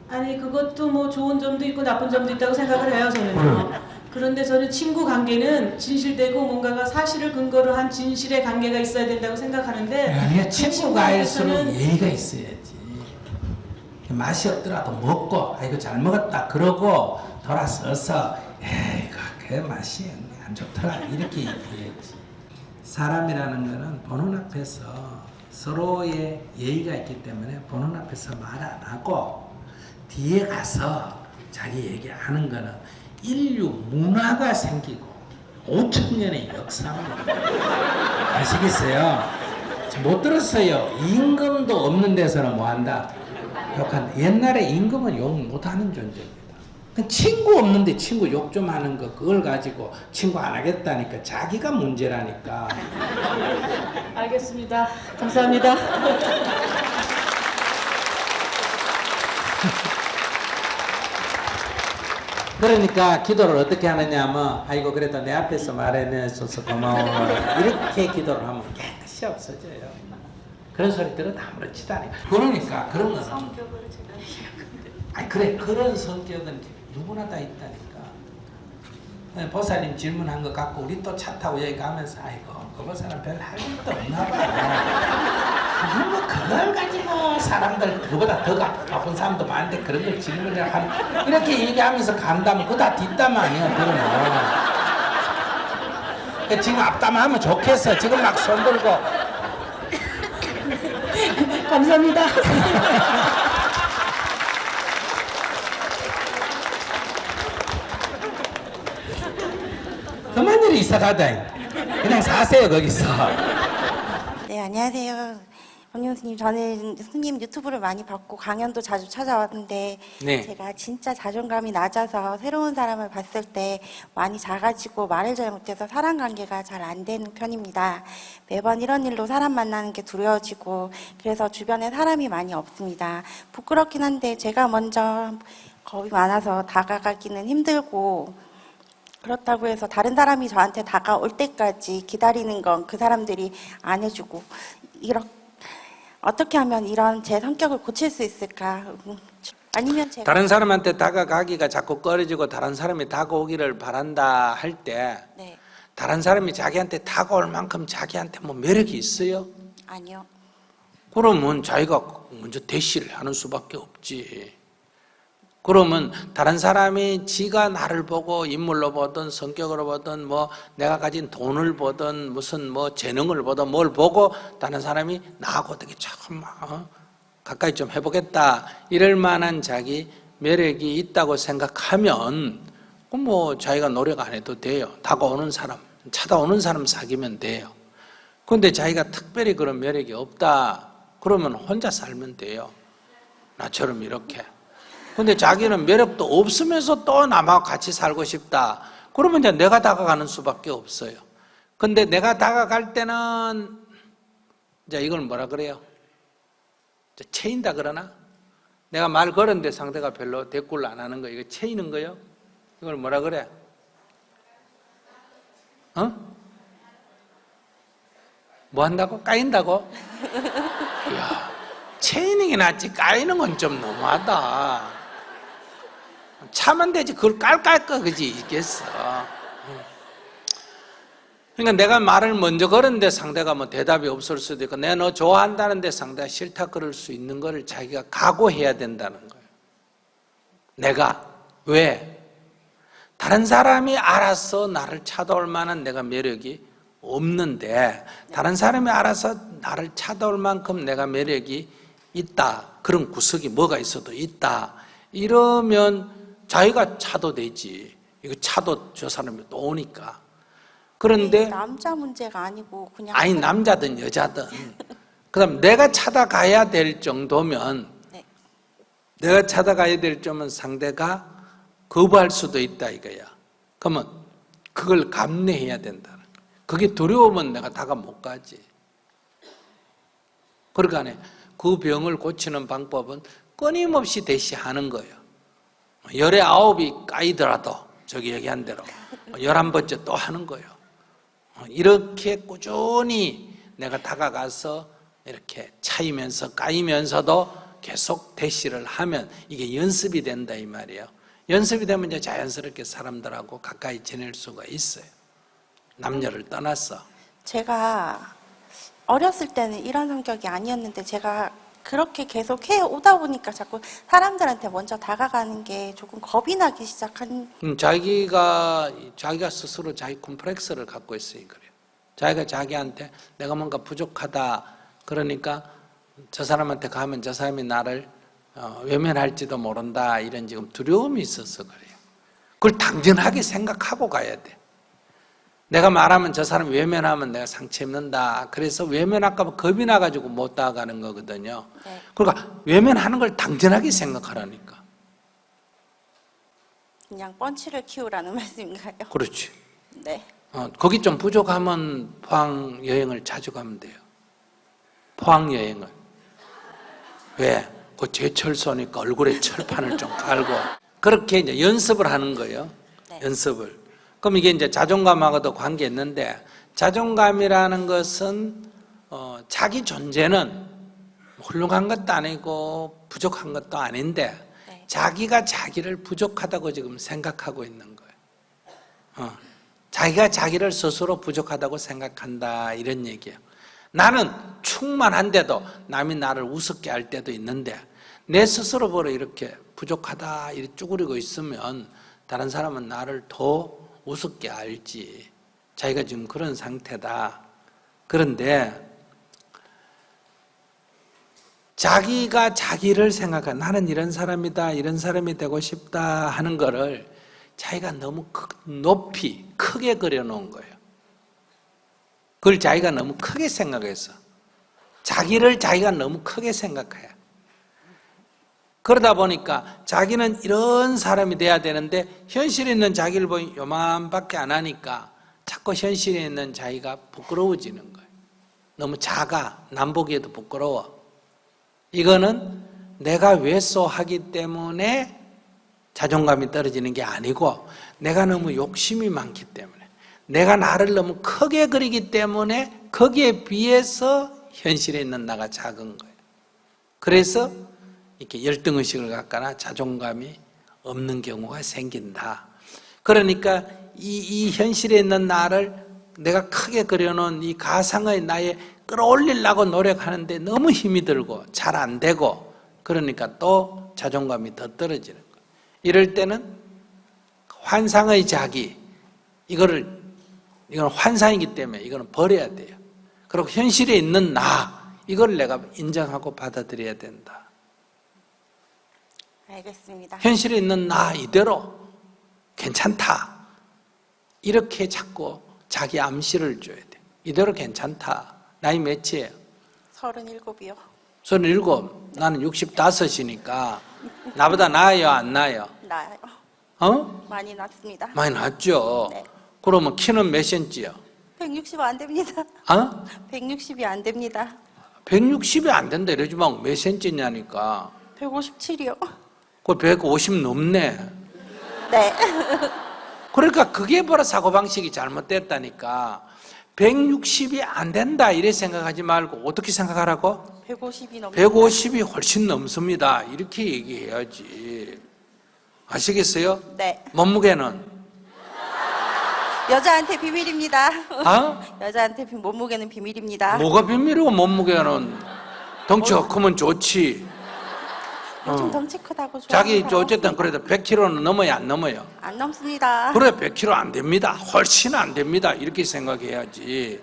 아니 그것도 뭐 좋은 점도 있고 나쁜 점도 있다고 생각을 해요 저는요. 그런데 저는 친구 관계는 진실되고 뭔가가 사실을 근거로 한 진실의 관계가 있어야 된다고 생각하는데 아니야 그 친구가일수록 친구한테서는 예의가 있어야지. 맛이 없더라도 먹고 이거 잘 먹었다 그러고 돌아서서 에이 그 맛이 안 좋더라 이렇게 얘기해야지. 사람이라는 거는 보는 앞에서 서로의 예의가 있기 때문에 보는 앞에서 말 안 하고 뒤에 가서 자기 얘기하는 거는 인류 문화가 생기고 5,000년의 역사입니다. 아시겠어요? 못 들었어요. 임금도 없는 데서는 뭐 한다? 욕한다. 옛날에 임금은 욕 못하는 존재입니다. 친구 없는데 친구 욕 좀 하는 거 그걸 가지고 친구 안 하겠다니까 자기가 문제라니까. 알겠습니다. 감사합니다. 그러니까 기도를 어떻게 하느냐 하면 아이고 그래도 내 앞에서 말해내줘서 고마워 이렇게 기도를 하면 깨끗이 없어져요. 그런 소리 들어도 아무렇지도 않아요. 그러니까 그런 거는 아니 그래 그런 성격은 누구나 다 있다니까. 보살님 질문한 거 갖고 우리 또 차 타고 여기 가면서 아이고 그 보살은 별 할 일도 없나 봐. 뭐 그걸 가지고 사람들 그보다 더 바쁜 사람도 많은데 그런 걸 질문을 하는 이렇게 얘기하면서 간다면 그거 다 뒷담 아니야 그러면. 지금 앞담하면 좋겠어. 지금 막 손 들고 감사합니다. 그만 일이 있어 가다. 그냥 사세요 거기서. 네, 안녕하세요. 권영 스님, 저는 스님 유튜브를 많이 봤고 강연도 자주 찾아왔는데 네. 제가 진짜 자존감이 낮아서 새로운 사람을 봤을 때 많이 작아지고 말을 잘 못해서 사람 관계가 잘 안 되는 편입니다. 매번 이런 일로 사람 만나는 게 두려워지고 그래서 주변에 사람이 많이 없습니다. 부끄럽긴 한데 제가 먼저 겁이 많아서 다가가기는 힘들고 그렇다고 해서 다른 사람이 저한테 다가올 때까지 기다리는 건 그 사람들이 안 해주고 어떻게 하면 이런 제 성격을 고칠 수 있을까? 아니면 제가 다른 사람한테 다가가기가 자꾸 꺼려지고 다른 사람이 다가오기를 바란다 할 때 네, 다른 사람이 자기한테 다가올 만큼 자기한테 뭐 매력이 있어요? 아니요. 그러면 자기가 먼저 대시를 하는 수밖에 없지. 그러면 다른 사람이 지가 나를 보고 인물로 보든 성격으로 보든 뭐 내가 가진 돈을 보든 무슨 뭐 재능을 보든 뭘 보고 다른 사람이 나하고 어떻게 참 가까이 좀 해보겠다 이럴 만한 자기 매력이 있다고 생각하면 뭐 자기가 노력 안 해도 돼요. 다가오는 사람, 찾아오는 사람 사귀면 돼요. 그런데 자기가 특별히 그런 매력이 없다 그러면 혼자 살면 돼요. 나처럼 이렇게. 근데 자기는 매력도 없으면서 또 남하고 같이 살고 싶다. 그러면 이제 내가 다가가는 수밖에 없어요. 근데 내가 다가갈 때는 이제 이걸 뭐라 그래요? 채인다 그러나? 내가 말 걸었는데 상대가 별로 대꾸를 안 하는 거 이거 채이는 거요? 이걸 뭐라 그래? 뭐 한다고? 까인다고? 이야, 채이는 게 낫지 까이는 건 좀 너무하다. 차면 되지 그걸 깔깔 거 그지 있겠어. 그러니까 내가 말을 먼저 걸었는데 상대가 뭐 대답이 없을 수도 있고 내가 너 좋아한다는데 상대가 싫다 그럴 수 있는 걸 자기가 각오해야 된다는 거예요. 내가 왜? 다른 사람이 알아서 나를 찾아올 만한 내가 매력이 없는데 다른 사람이 알아서 나를 찾아올 만큼 내가 매력이 있다. 그런 구석이 뭐가 있어도 있다. 이러면 자기가 차도 되지. 이거 차도 저 사람이 또 오니까. 그런데 남자 문제가 아니고 그냥 아니 남자든 여자든 그다음 내가 찾아가야 될 정도면 네. 내가 찾아가야 될 정도면 상대가 거부할 수도 있다 이거야. 그러면 그걸 감내해야 된다. 그게 두려우면 내가 다가 못 가지. 그러니까 그 병을 고치는 방법은 끊임없이 대시하는 거예요. 19이 까이더라도 저기 얘기한 대로 11번째 또 하는 거예요. 이렇게 꾸준히 내가 다가가서 이렇게 차이면서 까이면서도 계속 대시를 하면 이게 연습이 된다 이 말이에요. 연습이 되면 이제 자연스럽게 사람들하고 가까이 지낼 수가 있어요. 남녀를 떠나서. 제가 어렸을 때는 이런 성격이 아니었는데 제가 그렇게 계속 해 오다 보니까 자꾸 사람들한테 먼저 다가가는 게 조금 겁이 나기 시작한. 자기가 스스로 자기 콤플렉스를 갖고 있으니 그래요. 자기가 자기한테 내가 뭔가 부족하다 그러니까 저 사람한테 가면 저 사람이 나를 외면할지도 모른다 이런 지금 두려움이 있어서 그래요. 그걸 당연하게 생각하고 가야 돼. 내가 말하면 저 사람 외면하면 내가 상처 입는다. 그래서 외면할까 봐 겁이 나가지고 못 다가가는 거거든요. 네. 그러니까 외면하는 걸 당연하게 생각하라니까. 그냥 펀치를 키우라는 말씀인가요? 그렇지. 네. 거기 좀 부족하면 포항 여행을 자주 가면 돼요. 포항 여행을. 왜? 그 제철소니까 얼굴에 철판을 좀 깔고 그렇게 이제 연습을 하는 거예요. 네. 연습을. 그럼 이게 이제 자존감하고도 관계 있는데 자존감이라는 것은 자기 존재는 훌륭한 것도 아니고 부족한 것도 아닌데 네. 자기가 자기를 부족하다고 지금 생각하고 있는 거예요. 자기가 자기를 스스로 부족하다고 생각한다 이런 얘기예요. 나는 충만한데도 남이 나를 우습게 할 때도 있는데 내 스스로 보러 이렇게 부족하다 이렇게 쭈그리고 있으면 다른 사람은 나를 더 우습게 알지. 자기가 지금 그런 상태다. 그런데 자기가 자기를 생각한 나는 이런 사람이다, 이런 사람이 되고 싶다 하는 거를 자기가 너무 높이 크게 그려놓은 거예요. 그걸 자기가 너무 크게 생각해서 자기를 자기가 너무 크게 생각해요. 그러다 보니까 자기는 이런 사람이 돼야 되는데 현실에 있는 자기를 보니 요만밖에 안 하니까 자꾸 현실에 있는 자기가 부끄러워지는 거예요. 너무 작아, 남 보기에도 부끄러워. 이거는 내가 왜소하기 때문에 자존감이 떨어지는 게 아니고 내가 너무 욕심이 많기 때문에 내가 나를 너무 크게 그리기 때문에 거기에 비해서 현실에 있는 나가 작은 거예요. 그래서 이렇게 열등의식을 갖거나 자존감이 없는 경우가 생긴다. 그러니까 이 현실에 있는 나를 내가 크게 그려놓은 이 가상의 나에 끌어올리려고 노력하는데 너무 힘이 들고 잘 안 되고 그러니까 또 자존감이 더 떨어지는 거예요. 이럴 때는 환상의 자기, 이건 환상이기 때문에 이거는 버려야 돼요. 그리고 현실에 있는 나, 이걸 내가 인정하고 받아들여야 된다. 알겠습니다. 현실에 있는 나 이대로 괜찮다. 이렇게 자꾸 자기 암시를 줘야 돼. 이대로 괜찮다. 나이 몇이에요? 37이요. 37. 나는 65이니까 나보다 나아요, 안 나아요? 나요. 많이 났습니다. 많이 낫죠. 네. 그러면 키는 몇 cm요? 160 안 됩니다. 160이 안 됩니다. 160이 안 된다 이러지 말고 몇 cm냐니까. 157이요. 그 150 넘네. 네. 그러니까 그게 바로 사고방식이 잘못됐다니까. 160이 안 된다 이래 생각하지 말고 어떻게 생각하라고? 150이 넘 150이 훨씬 넘습니다. 이렇게 얘기해야지. 아시겠어요? 네. 몸무게는? 여자한테 비밀입니다. 어? 여자한테 몸무게는 비밀입니다. 뭐가 비밀이고 몸무게는 덩치가 크면 좋지. 요즘 덩치 크다고 자기 좋아하는 어쨌든 그래도 100kg는 넘어야 안 넘어요? 안 넘습니다. 그래 100kg 안 됩니다. 훨씬 안 됩니다. 이렇게 생각해야지.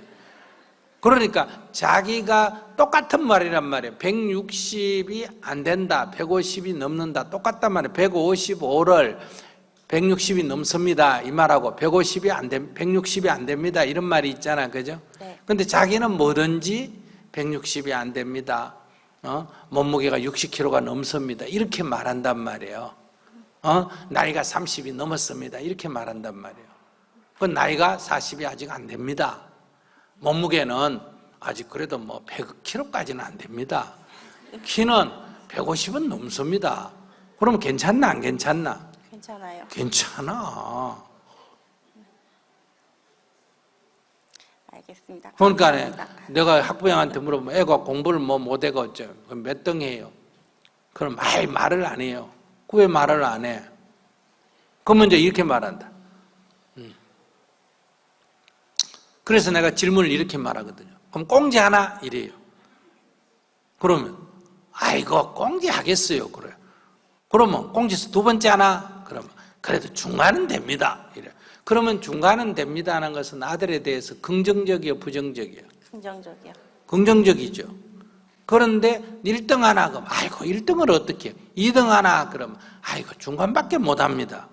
그러니까 자기가 똑같은 말이란 말이에요. 160이 안 된다. 150이 넘는다. 똑같단 말이에요. 155를 160이 넘습니다. 이 말하고 150이 안 돼, 160이 안 됩니다. 이런 말이 있잖아. 그죠? 네. 근데 자기는 뭐든지 160이 안 됩니다. 몸무게가 60kg가 넘습니다. 이렇게 말한단 말이에요. 나이가 30이 넘었습니다. 이렇게 말한단 말이에요. 그 나이가 40이 아직 안 됩니다. 몸무게는 아직 그래도 뭐 100kg까지는 안 됩니다. 키는 150은 넘습니다. 그러면 괜찮나 안 괜찮나? 괜찮아요. 괜찮아. 알겠습니다. 그러니까 감사합니다. 내가 학부형한테 물어보면 애가 공부를 뭐 못해가 어쩌 그럼 몇 등 해요? 그럼 말을 안 해요. 왜 말을 안 해? 그러면 이제 이렇게 말한다. 그래서 내가 질문을 이렇게 말하거든요. 그럼 꽁지 하나? 이래요. 그러면 아이고 꽁지 하겠어요. 그래요. 그러면 꽁지에서 두 번째 하나? 그러면 그래도 중간은 됩니다. 이래. 그러면 중간은 됩니다 하는 것은 아들에 대해서 긍정적이요, 부정적이요? 긍정적이요. 긍정적이죠. 그런데 1등 하나 그럼 아이고 1등을 어떻게 해요? 2등 하나 그러면 아이고 중간밖에 못합니다.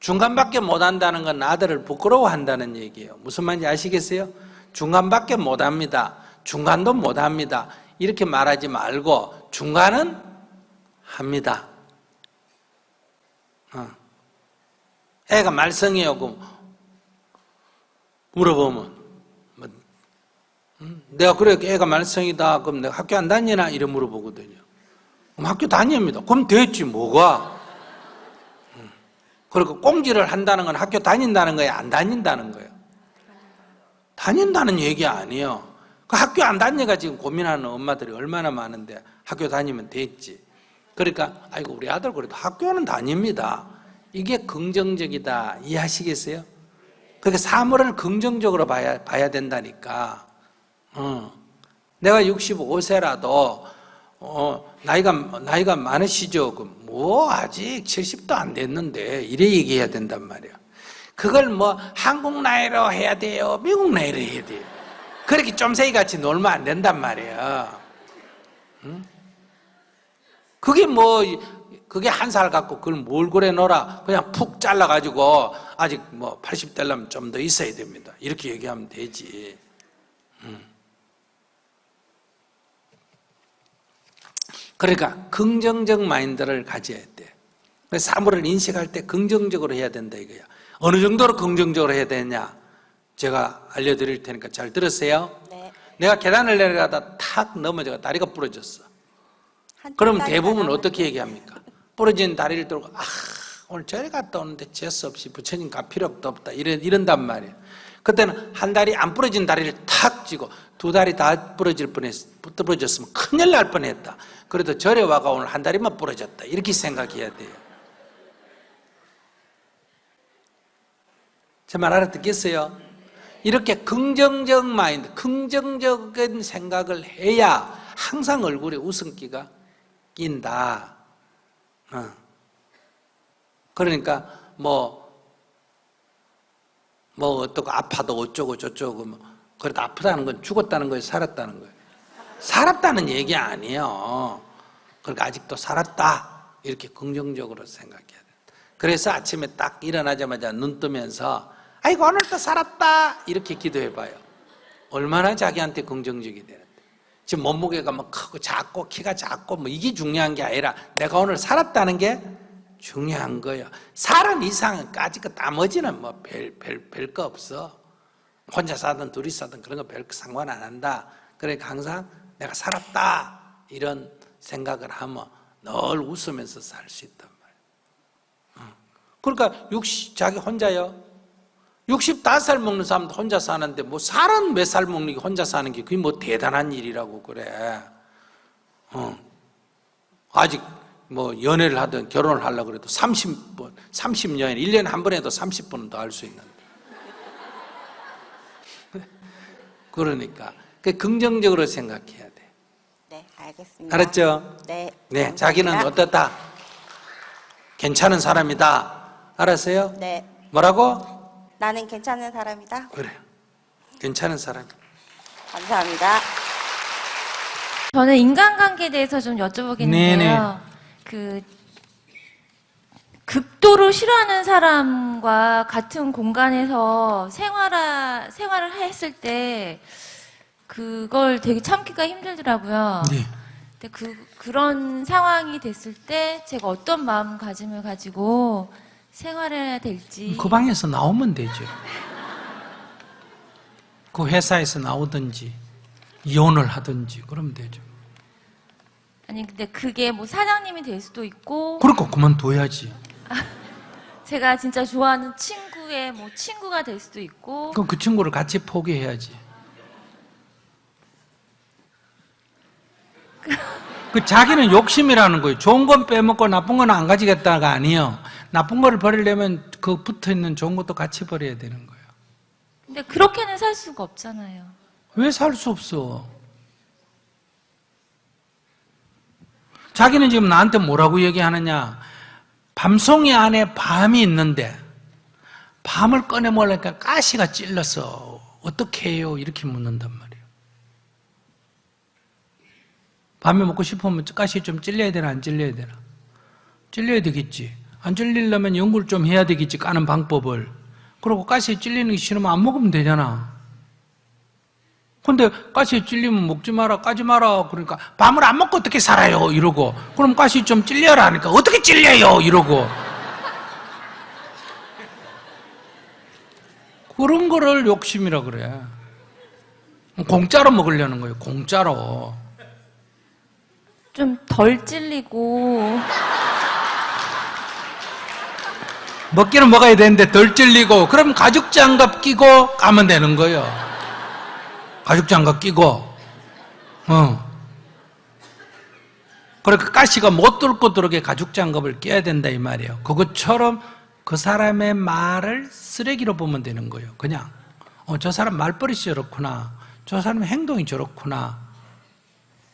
중간밖에 못한다는 건 아들을 부끄러워한다는 얘기예요. 무슨 말인지 아시겠어요? 중간밖에 못합니다. 중간도 못합니다. 이렇게 말하지 말고 중간은 합니다. 애가 말썽이에요. 그럼 물어보면 내가 그래 애가 말썽이다. 그럼 내가 학교 안 다니나? 이래 물어보거든요. 그럼 학교 다닙니다. 그럼 됐지 뭐가. 그리고 꽁지를 한다는 건 학교 다닌다는 거예요? 안 다닌다는 거예요? 다닌다는 얘기 아니에요. 그 학교 안 다니가 지금 고민하는 엄마들이 얼마나 많은데 학교 다니면 됐지. 그러니까 아이고 우리 아들 그래도 학교는 다닙니다. 이게 긍정적이다 이해하시겠어요? 그러니까 사물을 긍정적으로 봐야 된다니까. 내가 65세라도 나이가 많으시죠? 뭐 아직 70도 안 됐는데 이래 얘기해야 된단 말이야. 그걸 뭐 한국 나이로 해야 돼요, 미국 나이로 해야 돼요. 그렇게 쫌생이 같이 놀면 안 된단 말이야. 그게 한 살 갖고 그걸 뭘 그래 놀아. 그냥 푹 잘라가지고 아직 뭐 80 되려면 좀 더 있어야 됩니다. 이렇게 얘기하면 되지. 그러니까 긍정적 마인드를 가져야 돼. 그래서 사물을 인식할 때 긍정적으로 해야 된다 이거야. 어느 정도로 긍정적으로 해야 되냐? 제가 알려드릴 테니까 잘 들으세요. 네. 내가 계단을 내려가다 탁 넘어져가 다리가 부러졌어. 그럼 대부분 어떻게 얘기합니까? 부러진 다리를 들고 오늘 저리 갔다 오는데 재수 없이 부처님 갈 필요도 없다 이런단 말이에요. 그때는 한 다리 안 부러진 다리를 탁 쥐고 두 다리 다 부러졌으면 큰일 날 뻔했다. 그래도 절에 와가 오늘 한 다리만 부러졌다 이렇게 생각해야 돼요. 제 말 알아듣겠어요? 이렇게 긍정적 마인드, 긍정적인 생각을 해야 항상 얼굴에 웃음기가 낀다. 그러니까 어떻고 아파도 어쩌고 저쩌고 그래도 아프다는 건 죽었다는 거예요, 살았다는 거예요? 살았다는 얘기 아니에요. 그러니까 아직도 살았다 이렇게 긍정적으로 생각해야 돼. 그래서 아침에 딱 일어나자마자 눈 뜨면서 아이고 오늘도 살았다 이렇게 기도해봐요. 얼마나 자기한테 긍정적이 되는데. 지금 몸무게가 뭐 크고 작고 키가 작고 뭐 이게 중요한 게 아니라 내가 오늘 살았다는 게 중요한 거예요. 살은 이상까지 그 나머지는 뭐 별 거 없어. 혼자 사든 둘이 사든 그런 거 별 상관 안 한다. 그러니까 항상 내가 살았다 이런 생각을 하면 늘 웃으면서 살 수 있단 말이에요. 그러니까 자기 혼자요. 65살 먹는 사람도 혼자 사는데 뭐 30몇 먹는 게 혼자 사는 게 그게 뭐 대단한 일이라고 그래. 아직 뭐 연애를 하든 결혼을 하려고 그래도 30년, 1년에 한 번 해도 30번은 더 할 수 있는데. 그러니까 긍정적으로 생각해야 돼. 네, 알겠습니다. 알았죠? 네. 네, 자기는 어떻다? 괜찮은 사람이다. 알았어요? 네. 뭐라고? 나는 괜찮은 사람이다. 그래. 괜찮은 사람. 감사합니다. 저는 인간관계에 대해서 좀 여쭤보겠는데요. 네네. 극도로 싫어하는 사람과 같은 공간에서 생활을 했을 때 그걸 되게 참기가 힘들더라고요. 네. 근데 그런 상황이 됐을 때 제가 어떤 마음가짐을 가지고 생활해야 될지. 그 방에서 나오면 되죠. 그 회사에서 나오든지 이혼을 하든지 그러면 되죠. 아니 근데 그게 뭐 사장님이 될 수도 있고. 그러니까 그만둬야지. 제가 진짜 좋아하는 친구의 뭐 친구가 될 수도 있고. 그럼 그 친구를 같이 포기해야지. 그 자기는 욕심이라는 거예요. 좋은 건 빼먹고 나쁜 건 안 가지겠다가 아니에요. 나쁜 거를 버리려면 그 붙어있는 좋은 것도 같이 버려야 되는 거예요. 근데 그렇게는 살 수가 없잖아요. 왜 살 수 없어? 자기는 지금 나한테 뭐라고 얘기하느냐? 밤송이 안에 밤이 있는데 밤을 꺼내 먹으니까 가시가 찔러서 어떻게 해요? 이렇게 묻는단 말이에요. 밤에 먹고 싶으면 가시 좀 찔려야 되나 안 찔려야 되나? 찔려야 되겠지. 안 찔리려면 연구를 좀 해야 되겠지. 까는 방법을. 그리고 가시에 찔리는 게 싫으면 안 먹으면 되잖아. 근데 가시에 찔리면 먹지 마라, 까지 마라. 그러니까 밤을 안 먹고 어떻게 살아요? 이러고. 그럼 가시 좀 찔려라 하니까 어떻게 찔려요? 이러고. 그런 거를 욕심이라 그래. 공짜로 먹으려는 거예요. 공짜로. 좀 덜 찔리고. 먹기는 먹어야 되는데 덜 찔리고 그럼 가죽장갑 끼고 가면 되는 거예요. 가죽장갑 끼고 그러니까 가시가 못 뚫고 들어오게 가죽장갑을 껴야 된다 이 말이에요. 그것처럼 그 사람의 말을 쓰레기로 보면 되는 거예요. 그냥 저 사람 말버릇이 저렇구나, 저 사람의 행동이 저렇구나.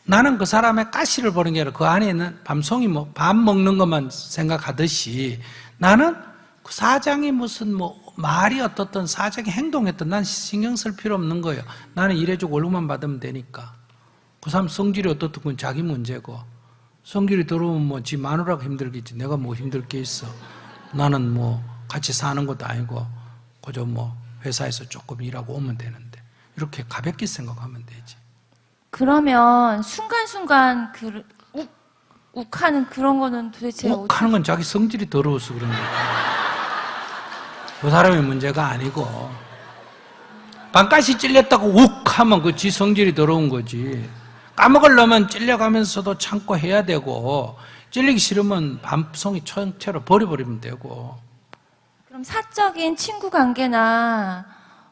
나는 그 사람의 가시를 보는 게 아니라 그 안에 있는 밤송이 뭐 밥 먹는 것만 생각하듯이 나는 그 사장이 무슨 뭐 말이 어떻든 사장이 행동했든 난 신경 쓸 필요 없는 거예요. 나는 일해주고 월급만 받으면 되니까. 그 사람 성질이 어떻든 그건 자기 문제고, 성질이 더러우면 뭐 지 마누라가 힘들겠지 내가 뭐 힘들 게 있어. 나는 뭐 같이 사는 것도 아니고 그저 뭐 회사에서 조금 일하고 오면 되는데, 이렇게 가볍게 생각하면 되지. 그러면 순간순간 욱하는 그런 거는 도대체 욱하는 건 자기 성질이 더러워서 그런 거야. 그 사람의 문제가 아니고, 반까지 찔렸다고 욱하면 그 지 성질이 더러운 거지. 까먹으려면 찔려가면서도 참고 해야 되고, 찔리기 싫으면 밤송이 천체로 버려버리면 되고. 그럼 사적인 친구 관계나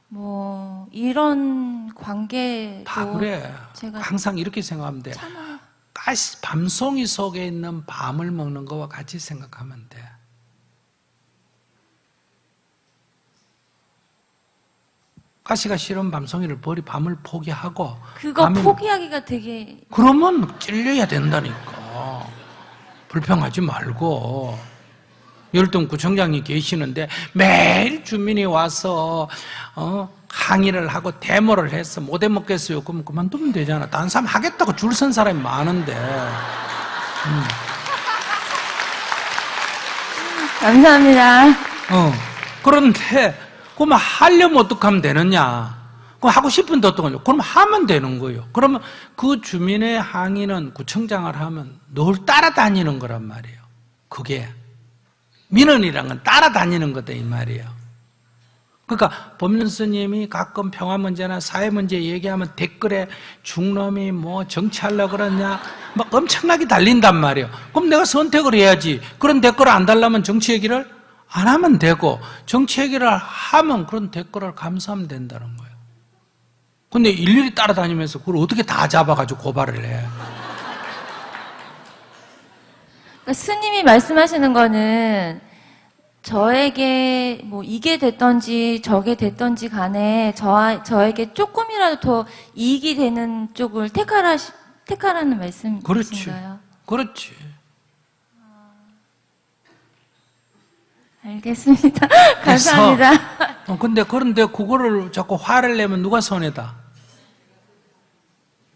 뭐 이런 관계도 다 그래. 제가 항상 이렇게 생각하면 돼. 밤송이 속에 있는 밤을 먹는 거와 같이 생각하면 돼. 가시가 싫은 밤송이를 밤을 포기하고, 그거 포기하기가 되게, 그러면 찔려야 된다니까. 불평하지 말고. 열등구청장이 계시는데 매일 주민이 와서 항의를 하고 데모를 해서 못 해먹겠어요. 그럼 그만두면 되잖아. 다른 사람 하겠다고 줄 선 사람이 많은데. 감사합니다. 그런데 그러면 하려면 어떻게 하면 되느냐? 그럼 하고 싶은데 어떻게 하냐? 그럼 하면 되는 거예요. 그러면 그 주민의 항의는 구청장을 하면 늘 따라다니는 거란 말이에요. 그게 민원이란 건 따라다니는 거다 이 말이에요. 그러니까 법륜 스님이 가끔 평화 문제나 사회 문제 얘기하면 댓글에 중놈이 뭐 정치하려고 그러냐 막 엄청나게 달린단 말이에요. 그럼 내가 선택을 해야지. 그런 댓글을 안 달라면 정치 얘기를 안 하면 되고, 정치 얘기를 하면 그런 댓글을 감수하면 된다는 거예요. 근데 일일이 따라다니면서 그걸 어떻게 다 잡아가지고 고발을 해. 그러니까 스님이 말씀하시는 거는 저에게 뭐 이게 됐던지 저게 됐던지 간에 저에게 조금이라도 더 이익이 되는 쪽을 택하라는 말씀이신가요? 그렇지. 그렇지. 알겠습니다. 감사합니다. 그런데 그거를 자꾸 화를 내면 누가 손해다?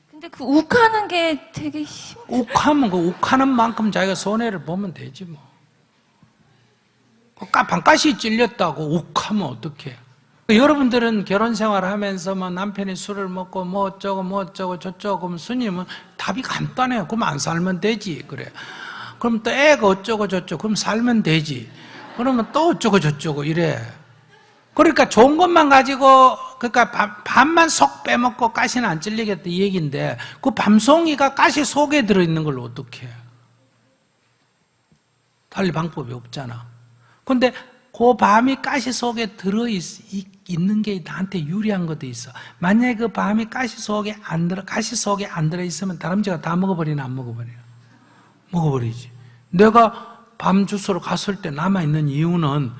근데 그 욱하는 게 되게 욱하면 그 욱하는 만큼 자기가 손해를 보면 되지 뭐. 반가시 찔렸다고 욱하면 어떡해. 여러분들은 결혼 생활하면서 뭐 남편이 술을 먹고 뭐 어쩌고 저쩌고 그러면 스님은 답이 간단해요. 그럼 안 살면 되지. 그래. 그럼 또 애가 어쩌고 저쩌고 그럼 살면 되지. 그러면 또 어쩌고 저쩌고 이래. 그러니까 좋은 것만 가지고, 그러니까 밤만 속 빼먹고 가시는 안 찔리겠다 이 얘기인데, 그 밤송이가 가시 속에 들어있는 걸 어떻게 해? 달리 방법이 없잖아. 근데 그 밤이 가시 속에 들어있는 게 나한테 유리한 것도 있어. 만약에 그 밤이 가시 속에 안 들어있으면 다람쥐가 다 먹어버리나 안 먹어버리나? 먹어버리지. 내가 밤 주스로 갔을 때 남아있는 이유는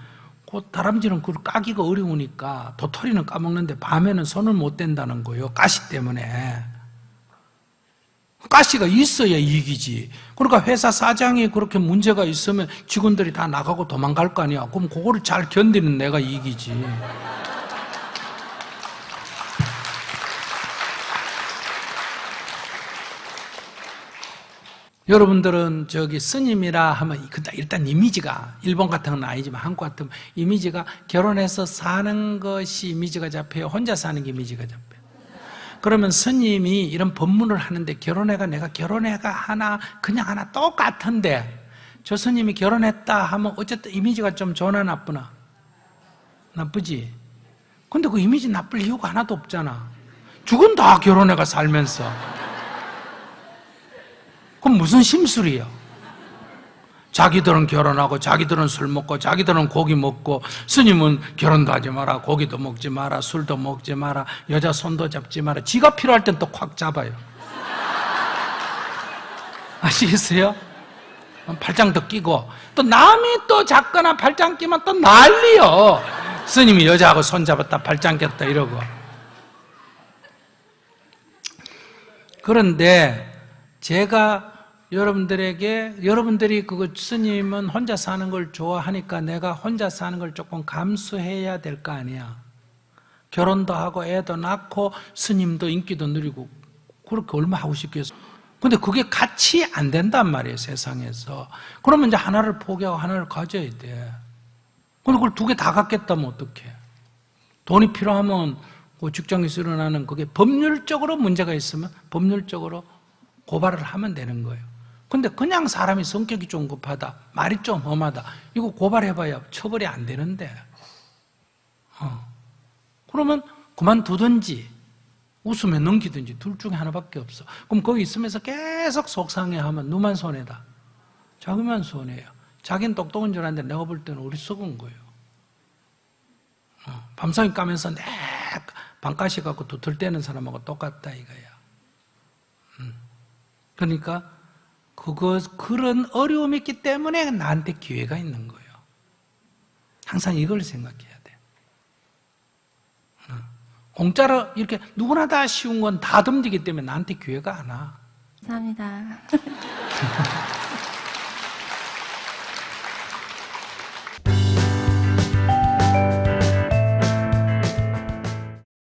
그 다람쥐는 그걸 까기가 어려우니까 도토리는 까먹는데 밤에는 손을 못 댄다는 거예요. 가시 때문에. 가시가 있어야 이익이지. 그러니까 회사 사장이 그렇게 문제가 있으면 직원들이 다 나가고 도망갈 거 아니야. 그럼 그거를 잘 견디는 내가 이익이지. 여러분들은 스님이라 하면 일단 이미지가, 일본 같은 건 아니지만 한국 같은 이미지가 결혼해서 사는 것이 이미지가 잡혀요. 혼자 사는 게 이미지가 잡혀요. 그러면 스님이 이런 법문을 하는데 내가 결혼해가 그냥 하나 똑같은데 저 스님이 결혼했다 하면 어쨌든 이미지가 좀 좋나 나쁘나? 나쁘지? 근데 그 이미지 나쁠 이유가 하나도 없잖아. 죽은 다 결혼해가 살면서. 그럼 무슨 심술이야? 자기들은 결혼하고 자기들은 술 먹고 자기들은 고기 먹고, 스님은 결혼도 하지 마라, 고기도 먹지 마라, 술도 먹지 마라, 여자 손도 잡지 마라. 지가 필요할 땐 또 콱 잡아요. 아시겠어요? 팔짱도 끼고 또 남이 또 작거나 팔짱 끼면 또 난리요. 스님이 여자하고 손잡았다 팔짱 꼈다 이러고. 그런데 제가 여러분들이 그거 스님은 혼자 사는 걸 좋아하니까 내가 혼자 사는 걸 조금 감수해야 될 거 아니야. 결혼도 하고 애도 낳고 스님도 인기도 누리고 그렇게 얼마나 하고 싶겠어. 근데 그게 같이 안 된단 말이에요, 세상에서. 그러면 이제 하나를 포기하고 하나를 가져야 돼. 근데 그걸 두 개 다 갖겠다면 어떡해? 돈이 필요하면 그 직장에서 일어나는 그게 법률적으로 문제가 있으면 법률적으로 고발을 하면 되는 거예요. 근데 그냥 사람이 성격이 좀 급하다, 말이 좀 험하다, 이거 고발해봐야 처벌이 안 되는데. 그러면 그만두든지 웃으며 넘기든지 둘 중에 하나밖에 없어. 그럼 거기 있으면서 계속 속상해하면 누만 손해다? 자기만 손해예요. 자기는 똑똑한 줄 아는데 내가 볼 때는 어리석은 거예요. 밤송이 까면서 내 방가시 갖고 도틀 떼는 사람하고 똑같다 이거야. 그러니까 그런 어려움이 있기 때문에 나한테 기회가 있는 거예요. 항상 이걸 생각해야 돼. 공짜로 이렇게 누구나 다 쉬운 건 다 덤지기 때문에 나한테 기회가 안 와. 감사합니다.